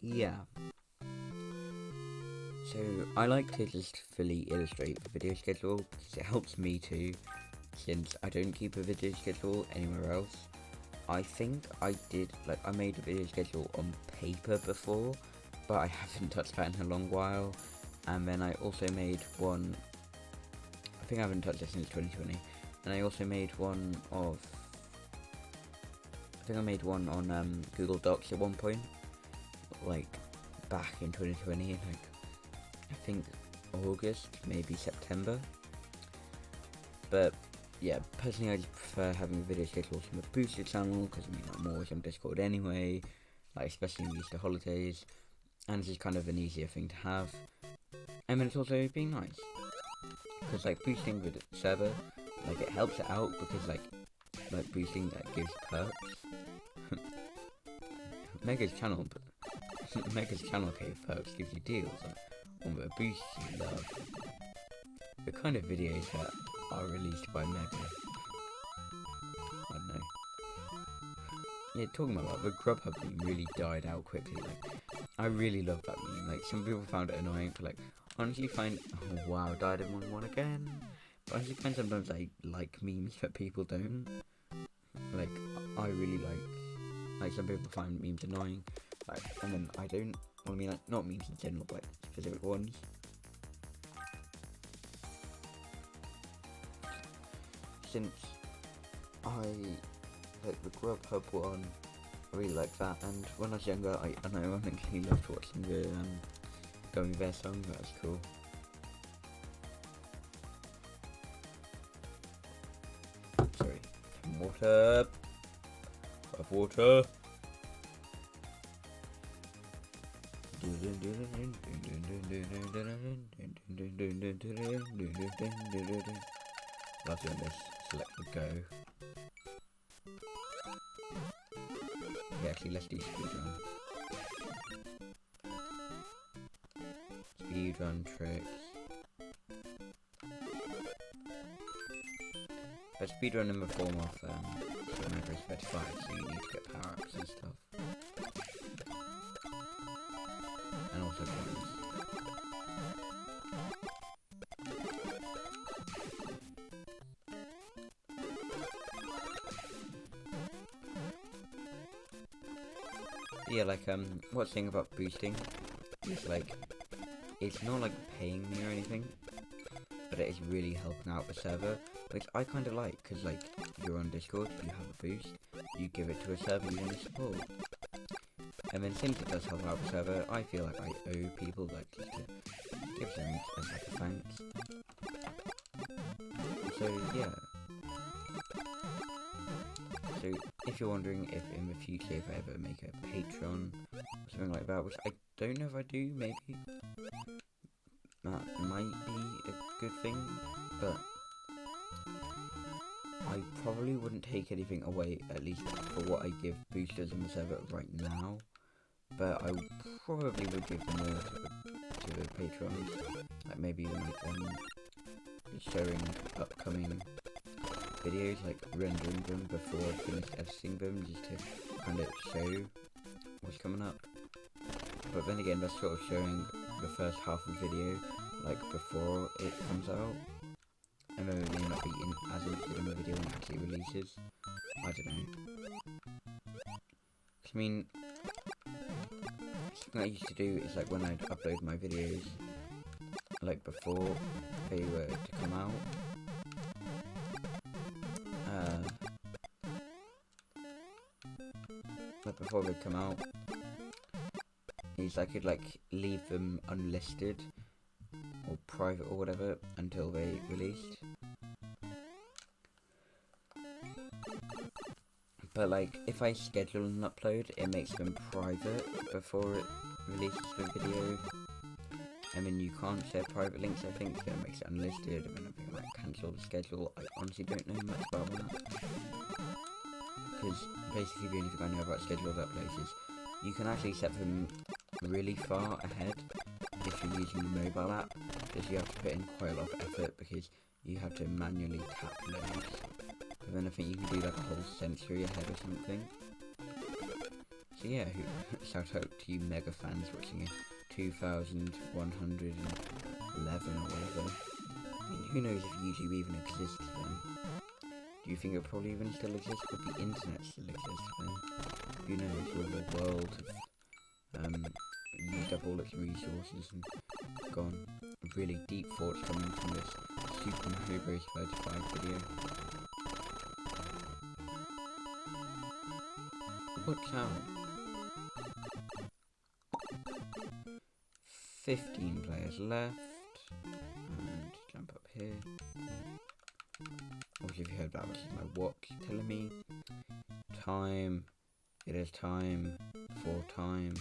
Yeah. So, I like to just fully illustrate the video schedule, because it helps me too, since I don't keep a video schedule anywhere else. I think I did, like, I made a video schedule on paper before, but I haven't touched that in a long while. And then I also made one, I think I haven't touched it since 2020, and I also made one of, I think I made one on Google Docs at one point, like, back in 2020, like, I think August, maybe September. But yeah, personally I just prefer having a video schedule from the boosted channel, because I mean I'm always on Discord anyway, like especially in the Easter holidays. and this is kind of an easier thing to have. And then it's also being nice, because like boosting the server, like it helps it out because like boosting that gives perks. Mega's channel gave perks, gives you deals on the boosts you love. The kind of videos that are released by Mega. I don't know. Yeah, talking about the Grubhub meme really died out quickly. Like, I really love that meme. Like, some people found it annoying, but like, honestly find, oh wow, died in one again. But honestly find sometimes I like memes that people don't. Like, I really like some people find memes annoying, like, and then I don't. Well, I mean, like, not memes in general, but like, specific ones. Since I like the Grubhub one, I really like that, and when I was younger, I ironically loved watching the Gummy Bear song. That was cool. Sorry, water. Have water. Love doing this. Select the go. Yeah, actually, let's do speedrun. Speedrun tricks. But speedrun in the form of Super Mario Bros. 35, so you need to get power-ups and stuff. And also coins. Yeah, like, what's the thing about boosting is, like, it's not, like, paying me or anything, but it is really helping out the server, which I kind of like, because, like, you're on Discord, you have a boost, you give it to a server you want to support. And then since it does help out the server, I feel like I owe people, like, just to give them as, like, a thanks. So, yeah. So, if you're wondering if in the future if I ever make a Patreon or something like that, which I don't know if I do, maybe, that might be a good thing, but I probably wouldn't take anything away, at least for what I give boosters on the server right now, but I probably would give them more to the Patreons, like maybe even like showing upcoming videos, like rendering them before I finish editing them, just to kind of show what's coming up. But then again, that's sort of showing the first half of the video, like before it comes out, and then it may not be as interested in the video when it actually releases. I don't know. I mean, something I used to do is like when I'd upload my videos, like before they were to come out, before they come out, is I could like leave them unlisted or private or whatever until they released. But like if I schedule an upload, it makes them private before it releases the video. And then you can't share private links, I think, so it makes it unlisted, and then I think like cancel the schedule. I honestly don't know much about that. Because basically the only thing I know about scheduled uploads is you can actually set them really far ahead if you're using the mobile app, because you have to put in quite a lot of effort because you have to manually tap loads. But then I think you can do like a whole century ahead or something. So yeah, shout out to you mega fans watching it 2111 or whatever. I mean, who knows if YouTube even exists then? Do you think it probably even still exists? Would the internet still exist then? Who knows? Will the world have used up all its resources and gone? Really deep thoughts coming from this Super Mario Bros. 35 video. Watch out! 15 players left, and jump up here. Obviously, if you heard that, this is my watch telling me time. It is time for time.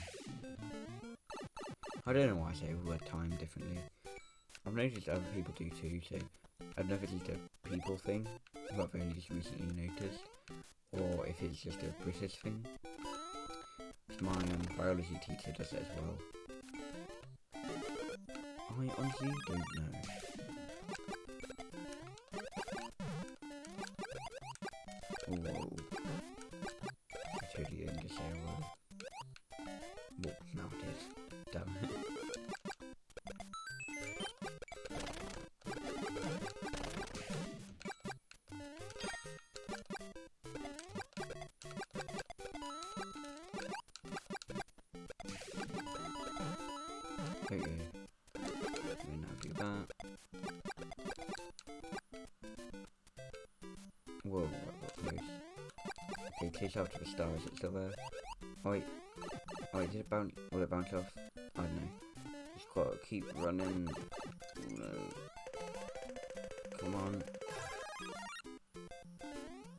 I don't know why I say the word time differently. I've noticed other people do too, so I don't know if it's just a people thing, who I've only just recently noticed, or if it's just a British thing. My biology teacher does it as well. I honestly don't know. Whoa. I totally didn't just say a word. Well, now it is. Damn it. Okay. We'll now do that. Whoa, that got close. Okay, chase after the star, is it still there? Oh wait. Oh wait, did it bounce? Will it bounce off? I don't know. Just gotta keep running. No. Come on.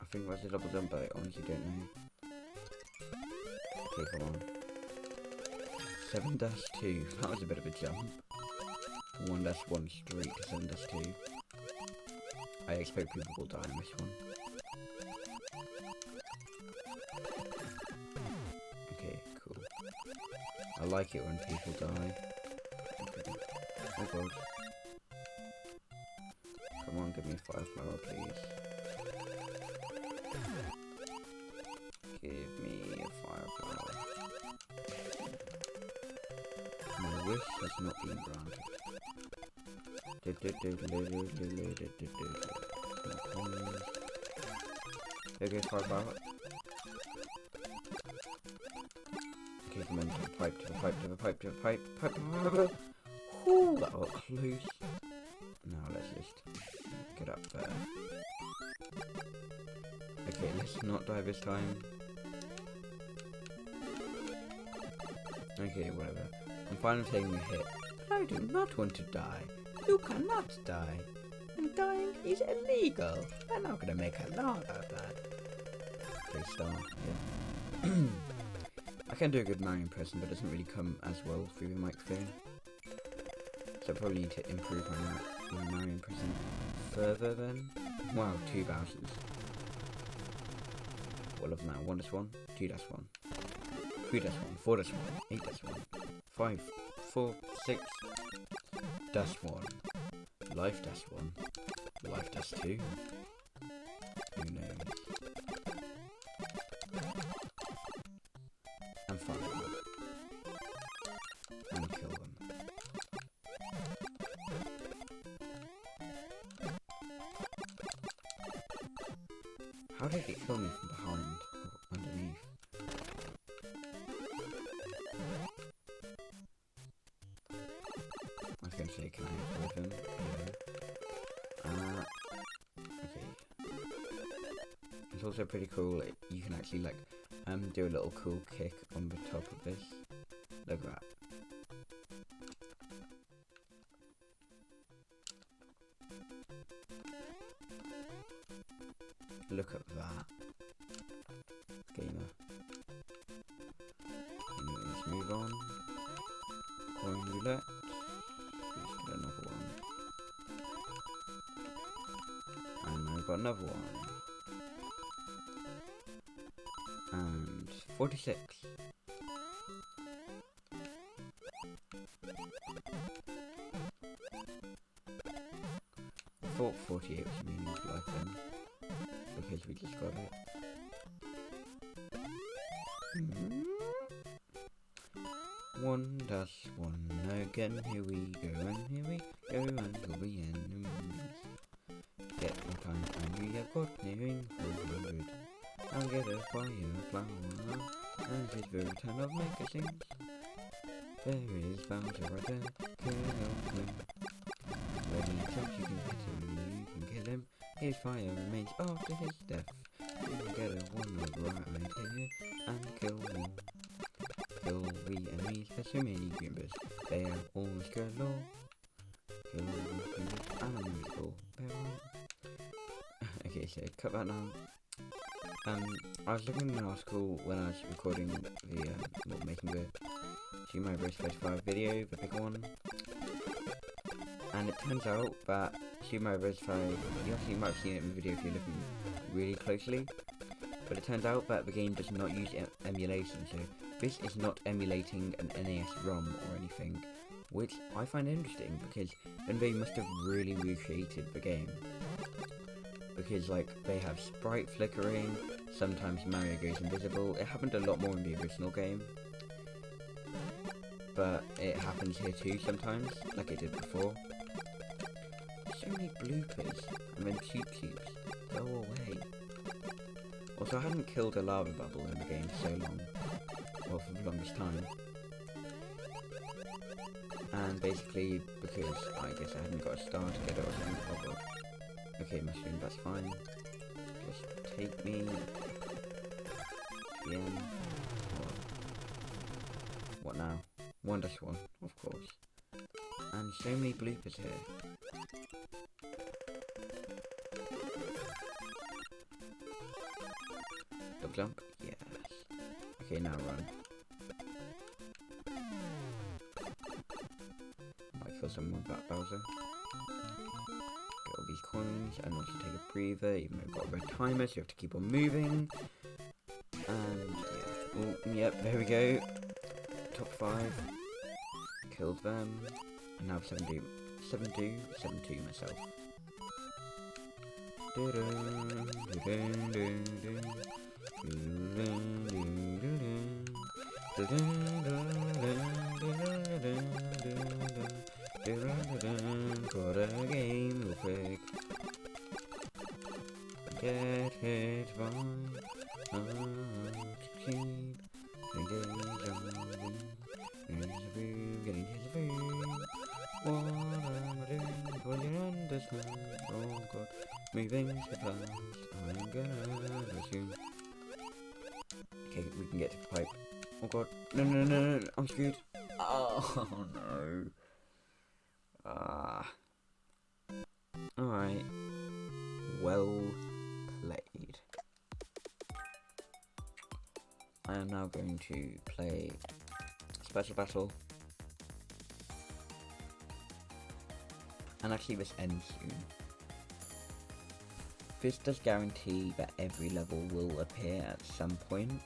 I think that's a double jump, but I honestly don't know. Okay, come on. 7-2. That was a bit of a jump. 1-1 straight to 7-2. I expect people will die in this one. Okay, cool. I like it when people die. Okay. Oh god. Come on, give me a fire flower, please. Give me a fire flower. My wish has not been granted. Okay, fire flower. Okay, come on, to the pipe, to the pipe, to the pipe, to the pipe, pipe. Ooh, that got close. Now let's just get up there. Okay, let's not die this time. Okay, whatever. I'm finally taking a hit. But I do not want to die. You cannot die. And dying is illegal. I'm not gonna make a law about that. Okay, start. Yeah. I can do a good Mario impression, but it doesn't really come as well through the microphone. So I probably need to improve my Mario impression further then. Wow, 2 Bowsers. What of now? 1-1, 2-1, 3-1, 4-1, 8-1, 5, 4, 6, -1, life -1, life -2. Who knows? And fire them. And kill them. How did it kill me from behind or underneath? I was going to say, can I avoid them? Yeah. Okay. It's also pretty cool. Like, you can actually like do a little cool kick on the top of this. Look at that. Look at that. Gamer. Let's move on. Coin roulette. Let's get another one. And I've got another one. And 46. I thought 48 was a meaningful item. Because we just got it. -1 again, here we go, and here we go until the end. Get my time, and we have got nearing 400. I'll get a fire flower, and his very time of maker sings. There is Bowser right there, kill him. Ready, chance you can hit him, you can kill him. His fire remains after his death. You can get a one-up right here and kill more. Kill the enemies, especially many Goombas. They are all galore. Kill the Goombas and unusable. Okay, so cut that now. I was looking at an article when I was recording the, well, making the Super Mario Bros. 35 video, the big one. And it turns out that Super Mario Bros. 5, you might have seen it in the video if you're looking really closely, but it turns out that the game does not use emulation, so this is not emulating an NES ROM or anything, which I find interesting, because then they must have really recreated the game. Because, like, they have sprite flickering, sometimes Mario goes invisible. It happened a lot more in the original game, but it happens here too sometimes, like it did before. So many bloopers, and then cheap cubes. Go away. Also, I hadn't killed a lava bubble in the game for so long. Well, for the longest time. And basically, because I guess I hadn't got a star to get it or something. Oh god. Okay, mushroom, that's fine. Just take me to the end. What now? 1-1, of course. And so many bloopers here. Double jump? Yes. Okay, now run. Might kill someone with that Bowser. Get all these coins and also take a breather, even though I've got a red timer, so you have to keep on moving. And yeah. Oh, yep, there we go. Top 5. Killed them. And now 7-2 myself. Got a game real quick. Get hit by keep engaged on getting his food. What am I doing? Will you understand? Oh god, moving so fast, I'm gonna assume. Okay, we can get to the pipe. Oh god, no, I'm screwed. Oh no. Alright. Well played. I am now going to play Special Battle. And actually this ends soon. This does guarantee that every level will appear at some point.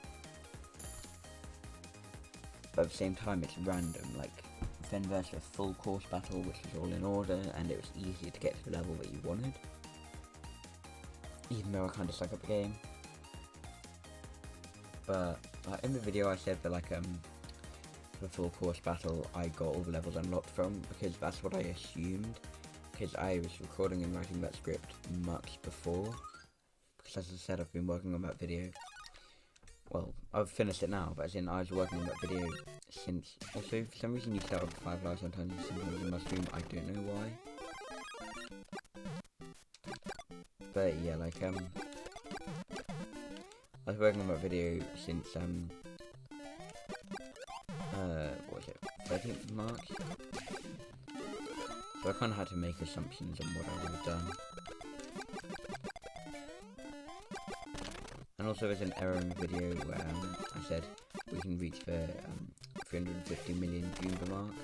But at the same time it's random, like then there's a full course battle which is all in order and it was easier to get to the level that you wanted. Even though I kind of suck at the game. But in the video I said that like the full course battle I got all the levels unlocked from, because that's what I assumed, because I was recording and writing that script much before, because as I said I've been working on that video, well I've finished it now, but as in I was working on that video since, also for some reason you start with 5 lives sometimes in my stream, I don't know why, but yeah, like I was working on that video since what was it, 13th of March? So I kind of had to make assumptions on what I would have done. And also there's an error in the video where I said we can reach the 350 million Jumba mark,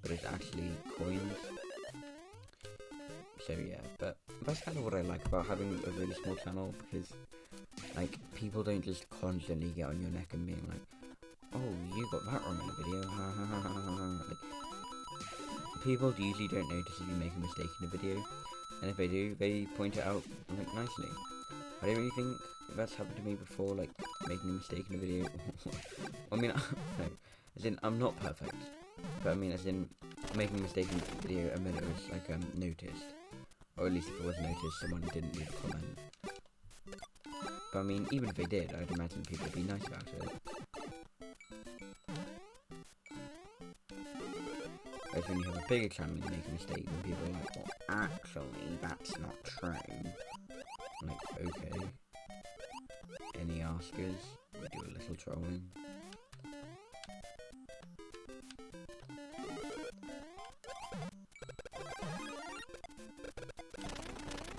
but it's actually coins. So yeah, but that's kind of what I like about having a really small channel, because like people don't just constantly get on your neck and being like, oh, you got that wrong in the video, like, people usually don't notice if you make a mistake in a video, and if they do, they point it out like nicely. I don't really think that's happened to me before, like making a mistake in a video. I mean, no, as in I'm not perfect, but I mean as in making a mistake in the video and then it was like noticed, or at least if it was noticed, someone didn't leave a comment. But I mean, even if they did, I'd imagine people would be nice about it. Whereas when you have a bigger channel and you make a mistake, then people are like, well, actually, that's not true. I'm like, okay. Any askers? We do a little trolling.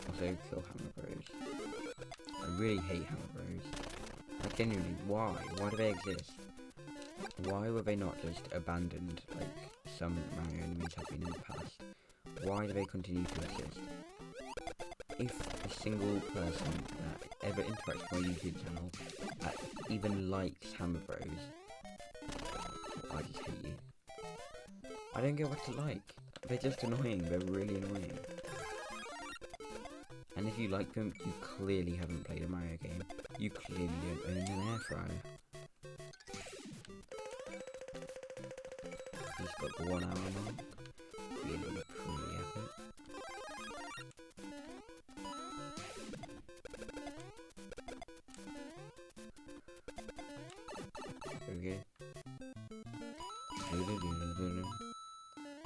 Also, kill Hammer Bros. I really hate Hammer Bros. Like, genuinely, why? Why do they exist? why were they not just abandoned like some Mario enemies have been in the past? Why do they continue to exist? If a single person that ever interacts with my YouTube channel that even likes Hammer Bros, I just hate you. I don't get what to like. They're just annoying. They're really annoying. And if you like them, you clearly haven't played a Mario game. You clearly don't own an air fryer. He's got the 1 hour mark. Really pretty epic. Okay.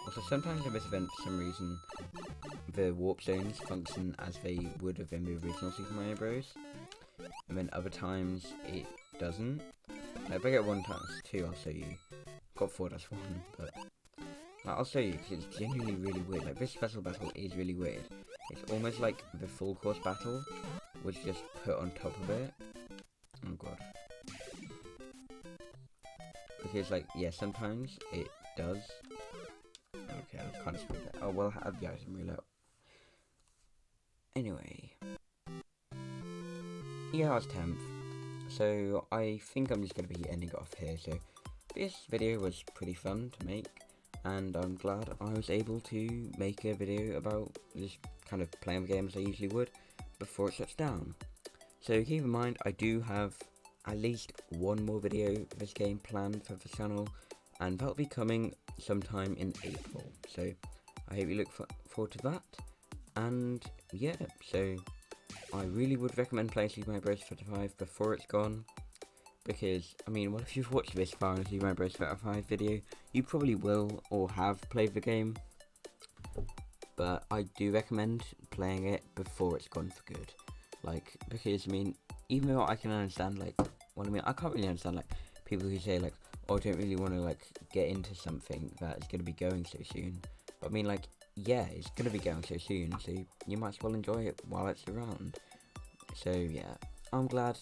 Also, sometimes in this event, for some reason, the warp zones function as they would have in the original Super Mario Bros. And then other times it doesn't. Like, if I get 1 task 2, I'll show you. Got 4 task 1, but like, I'll show you because it's genuinely really weird. Like, this special battle is really weird. It's almost like the full course battle was just put on top of it. Oh god. Because like, yeah, sometimes it does. Okay, I've kind of screwed that. Oh well, I have the item reel out. Anyway. Yeah, I was 10th. So I think I'm just going to be ending it off here. So this video was pretty fun to make. And I'm glad I was able to make a video about just kind of playing the game as I usually would before it shuts down. So keep in mind, I do have at least 1 more video of this game planned for the channel, and that'll be coming sometime in April. So I hope you look forward to that. And yeah, so I really would recommend playing Super Mario Bros. 35 before it's gone. Because, I mean, well, if you've watched this far in the Super Mario Bros. 35 video, you probably will or have played the game. But I do recommend playing it before it's gone for good. Like, because, I mean, even though I can understand, like, what I mean, I can't really understand, like, people who say, like, oh, I don't really want to, like, get into something that's going to be going so soon. But, I mean, like, yeah, it's going to be going so soon, so you might as well enjoy it while it's around. So, yeah, I'm glad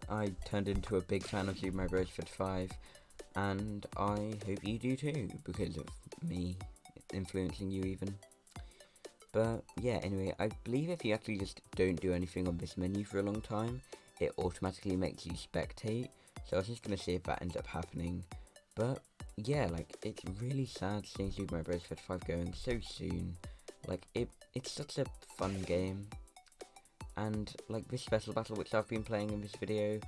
I turned into a big fan of Super Mario Bros. 35, and I hope you do too, because of me influencing you even. But yeah, anyway, I believe if you actually just don't do anything on this menu for a long time, it automatically makes you spectate, so I was just going to see if that ends up happening. But yeah, like, it's really sad seeing Super Mario Bros. 35 going so soon. Like, it's such a fun game. And, like, this special battle which I've been playing in this video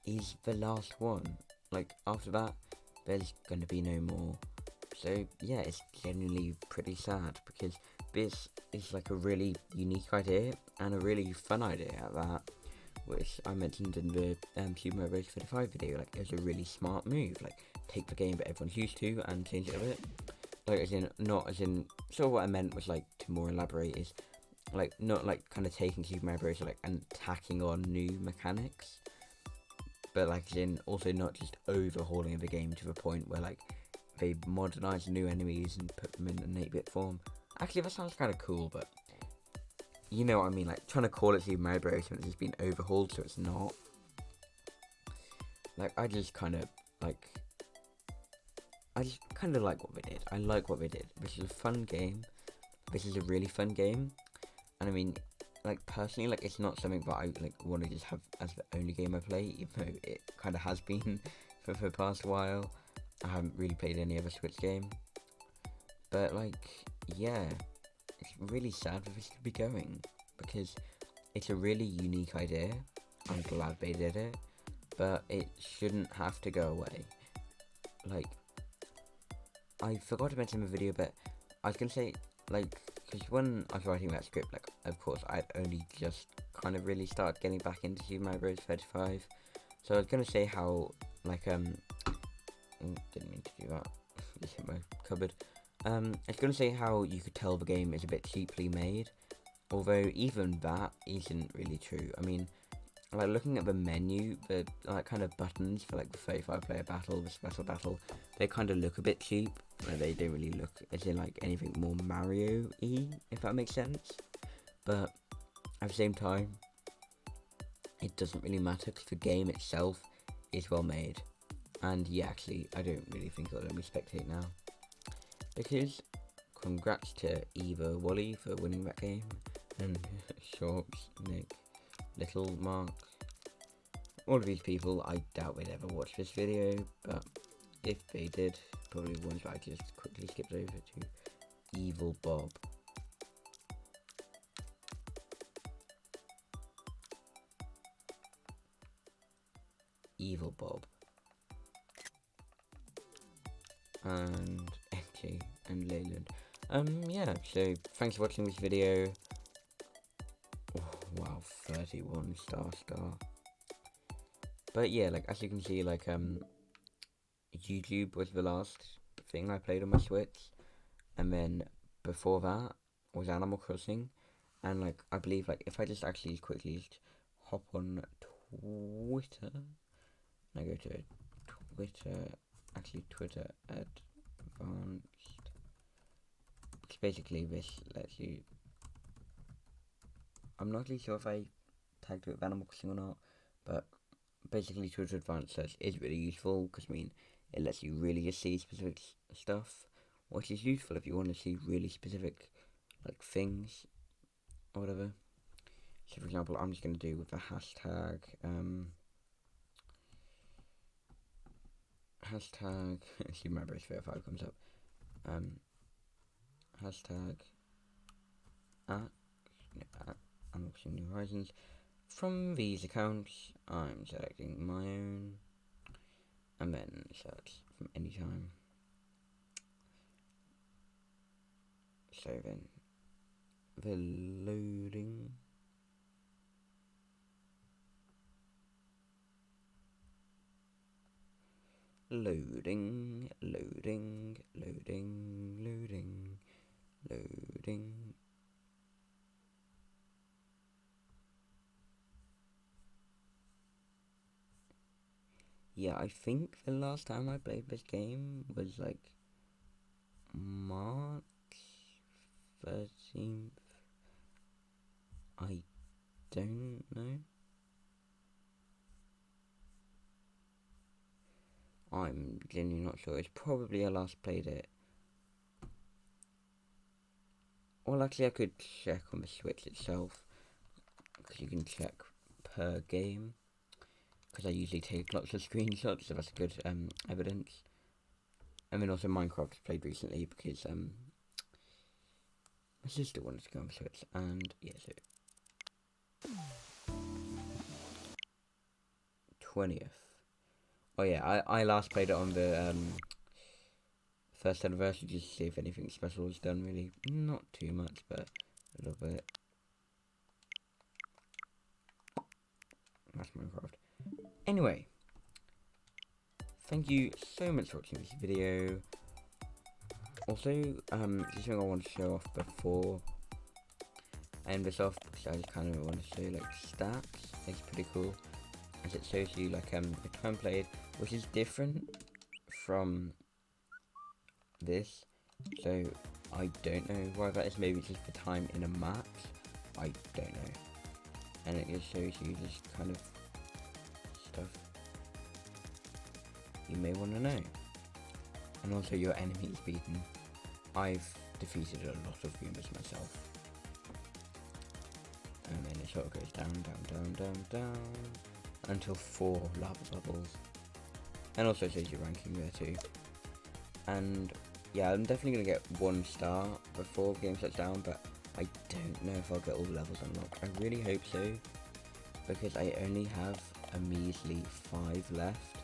is the last one. Like, after that, there's going to be no more. So, yeah, it's genuinely pretty sad, because this is, like, a really unique idea, and a really fun idea at that, which I mentioned in the Super Mario Bros. 35 video. Like, it was a really smart move. Like, take the game that everyone's used to and change it a bit. Like, as in, not as in, so what I meant was, like, to more elaborate is, like, not like kind of taking Super Mario Bros. Like, and tacking on new mechanics, but like, as in, also not just overhauling the game to the point where, like, they modernize new enemies and put them in an 8-bit form. Actually, that sounds kind of cool, but you know what I mean, like, trying to call it Super Mario Bros. When it's just been overhauled, so it's not. Like, I just kind of like what they did. I like what they did. This is a fun game. This is a really fun game. And I mean, like, personally, like, it's not something that I, like, want to just have as the only game I play, even though it kind of has been for the past while. I haven't really played any other Switch game. But, like, yeah, it's really sad for this to be going, because it's a really unique idea. I'm glad they did it, but it shouldn't have to go away. Like, I forgot to mention in the video, but I was going to say, like, because when I was writing that script, like, of course, I'd only just kind of really started getting back into Super Mario Bros. 35. So I was going to say how, like, didn't mean to do that. Just hit my cupboard. I was going to say how you could tell the game is a bit cheaply made, although even that isn't really true. I mean, like, looking at the menu, the, like, kind of buttons for, like, the 35 player battle, the special battle, they kind of look a bit cheap. They don't really look as in, like, anything more Mario-y, if that makes sense. But at the same time, it doesn't really matter, because the game itself is well made. And yeah, actually, I don't really think it'll let me spectate now. Because, congrats to Eva Wally for winning that game. And Shorts, Nick, Little, Mark. All of these people, I doubt they'd ever watch this video. But if they did, probably ones that I just quickly skipped over to Evil Bob. Evil Bob. And Enki and Leyland. Yeah, so thanks for watching this video. Oh, wow, 31 star. But yeah, like as you can see, like YouTube was the last thing I played on my Switch, and then before that was Animal Crossing, and like I believe like if I just actually quickly just hop on Twitter, and I go to Twitter, actually Twitter Advanced. It's basically this lets you. I'm not really sure if I tagged it with Animal Crossing or not, but basically Twitter Advanced Search is really useful because I mean it lets you really just see specific stuff, which is useful if you want to see really specific like things or whatever. So for example, I'm just going to do with the hashtag see my brace 5 comes up, hashtag at Unboxing New Horizons. From these accounts, I'm selecting my own, and then search from anytime. So then, the loading. Loading. Yeah, I think the last time I played this game was like March 13th. I don't know. I'm genuinely not sure. It's probably I last played it. Well, actually, I could check on the Switch itself, because you can check per game. Because I usually take lots of screenshots, so that's good evidence. And then also Minecraft played recently because my sister wanted to go on Switch, and yeah, so 20th. Oh yeah, I last played it on the first anniversary just to see if anything special was done. Really, not too much, but a little bit. That's Minecraft. Anyway, thank you so much for watching this video. Also, just something I want to show off before I end this off, because I just kind of want to show like stats. It's pretty cool, as it shows you like the time played, which is different from this. So I don't know why that is. Maybe it's just the time in a match. I don't know. And it just shows you just kind of stuff you may want to know. And also your enemies beaten. I've defeated a lot of Goombas myself. And then it sort of goes down until 4 lava bubbles. And also shows your ranking there too. And yeah, I'm definitely going to get 1 star before the game shuts down, but I don't know if I'll get all the levels unlocked. I really hope so, because I only have a measly 5 left,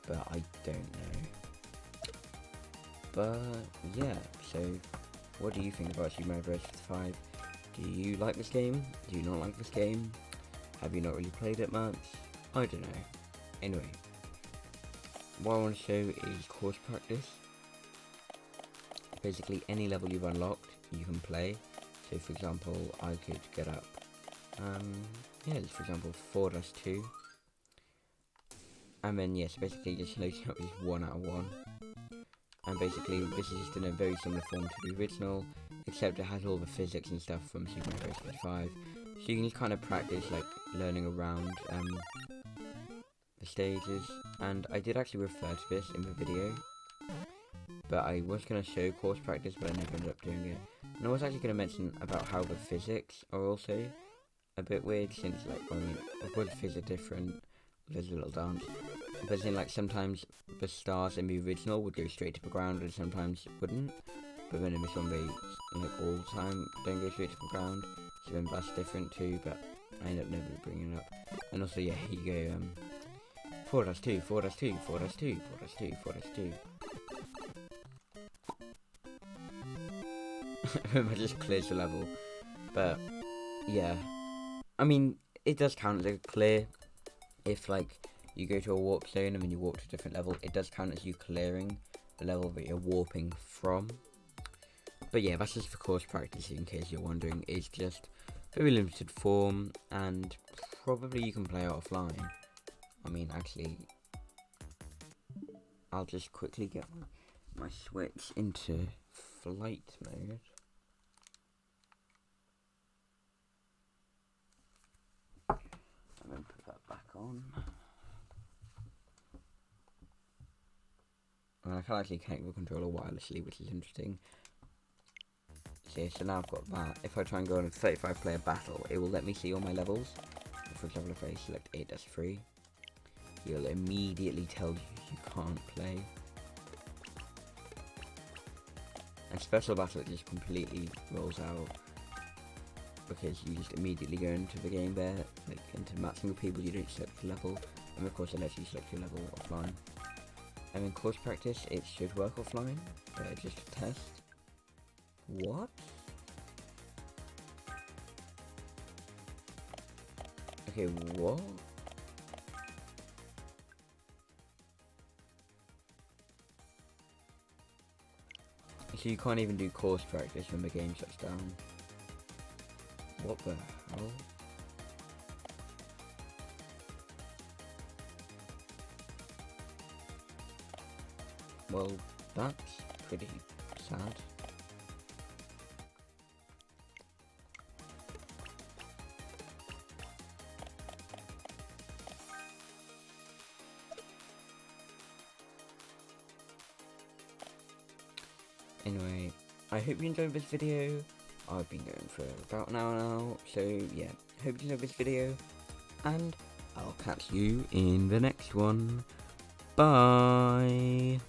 but I don't know. But yeah, so what do you think about Super Mario Bros. 5? Do you like this game? Do you not like this game? Have you not really played it much? I don't know. Anyway, what I want to show is course practice. Basically, any level you've unlocked, you can play. So for example, I could get up, yeah, for example, 4-2. And then yes, basically just loading up is 1 out of 1. And basically this is just in a very similar form to the original, except it has all the physics and stuff from Super Mario Bros. 5. So you can just kind of practice like learning around the stages, and I did actually refer to this in the video, but I was going to show course practice, but I never ended up doing it. And I was actually going to mention about how the physics are also a bit weird, since like the wood fizz are different. There's a little dance, but then like sometimes the stars in the original would go straight to the ground, and sometimes wouldn't. But then in this one, they like all the time don't go straight to the ground. So then that's different too. But I end up never bringing it up. And also, yeah, here you go. 4 does 2, 4 does 2, 4 does 2, 4 does 2, 4 does 2. I just clears the level. But yeah, I mean, it does count as a clear. If like you go to a warp zone and then you warp to a different level, it does count as you clearing the level that you're warping from. But yeah, that's just for course practice, in case you're wondering. It's just very limited form, and probably you can play it offline. I mean, actually, I'll just quickly get my Switch into flight mode. And then put that back on. And I can actually connect the controller wirelessly, which is interesting. So now I've got that. If I try and go on a 35 player battle, it will let me see all my levels. For example, if I select 8-3, it'll immediately tell you can't play. And special battle, it just completely rolls out, because you just immediately go into the game there, like into matching with people. You don't select the level, and of course it lets you select your level offline. And in course practice, it should work offline, just a test. What? Okay, what? So you can't even do course practice when the game shuts down. What the hell? Well, that's pretty sad. Anyway, I hope you enjoyed this video. I've been going for about an hour now, so yeah, hope you enjoyed this video, and I'll catch you in the next one. Bye!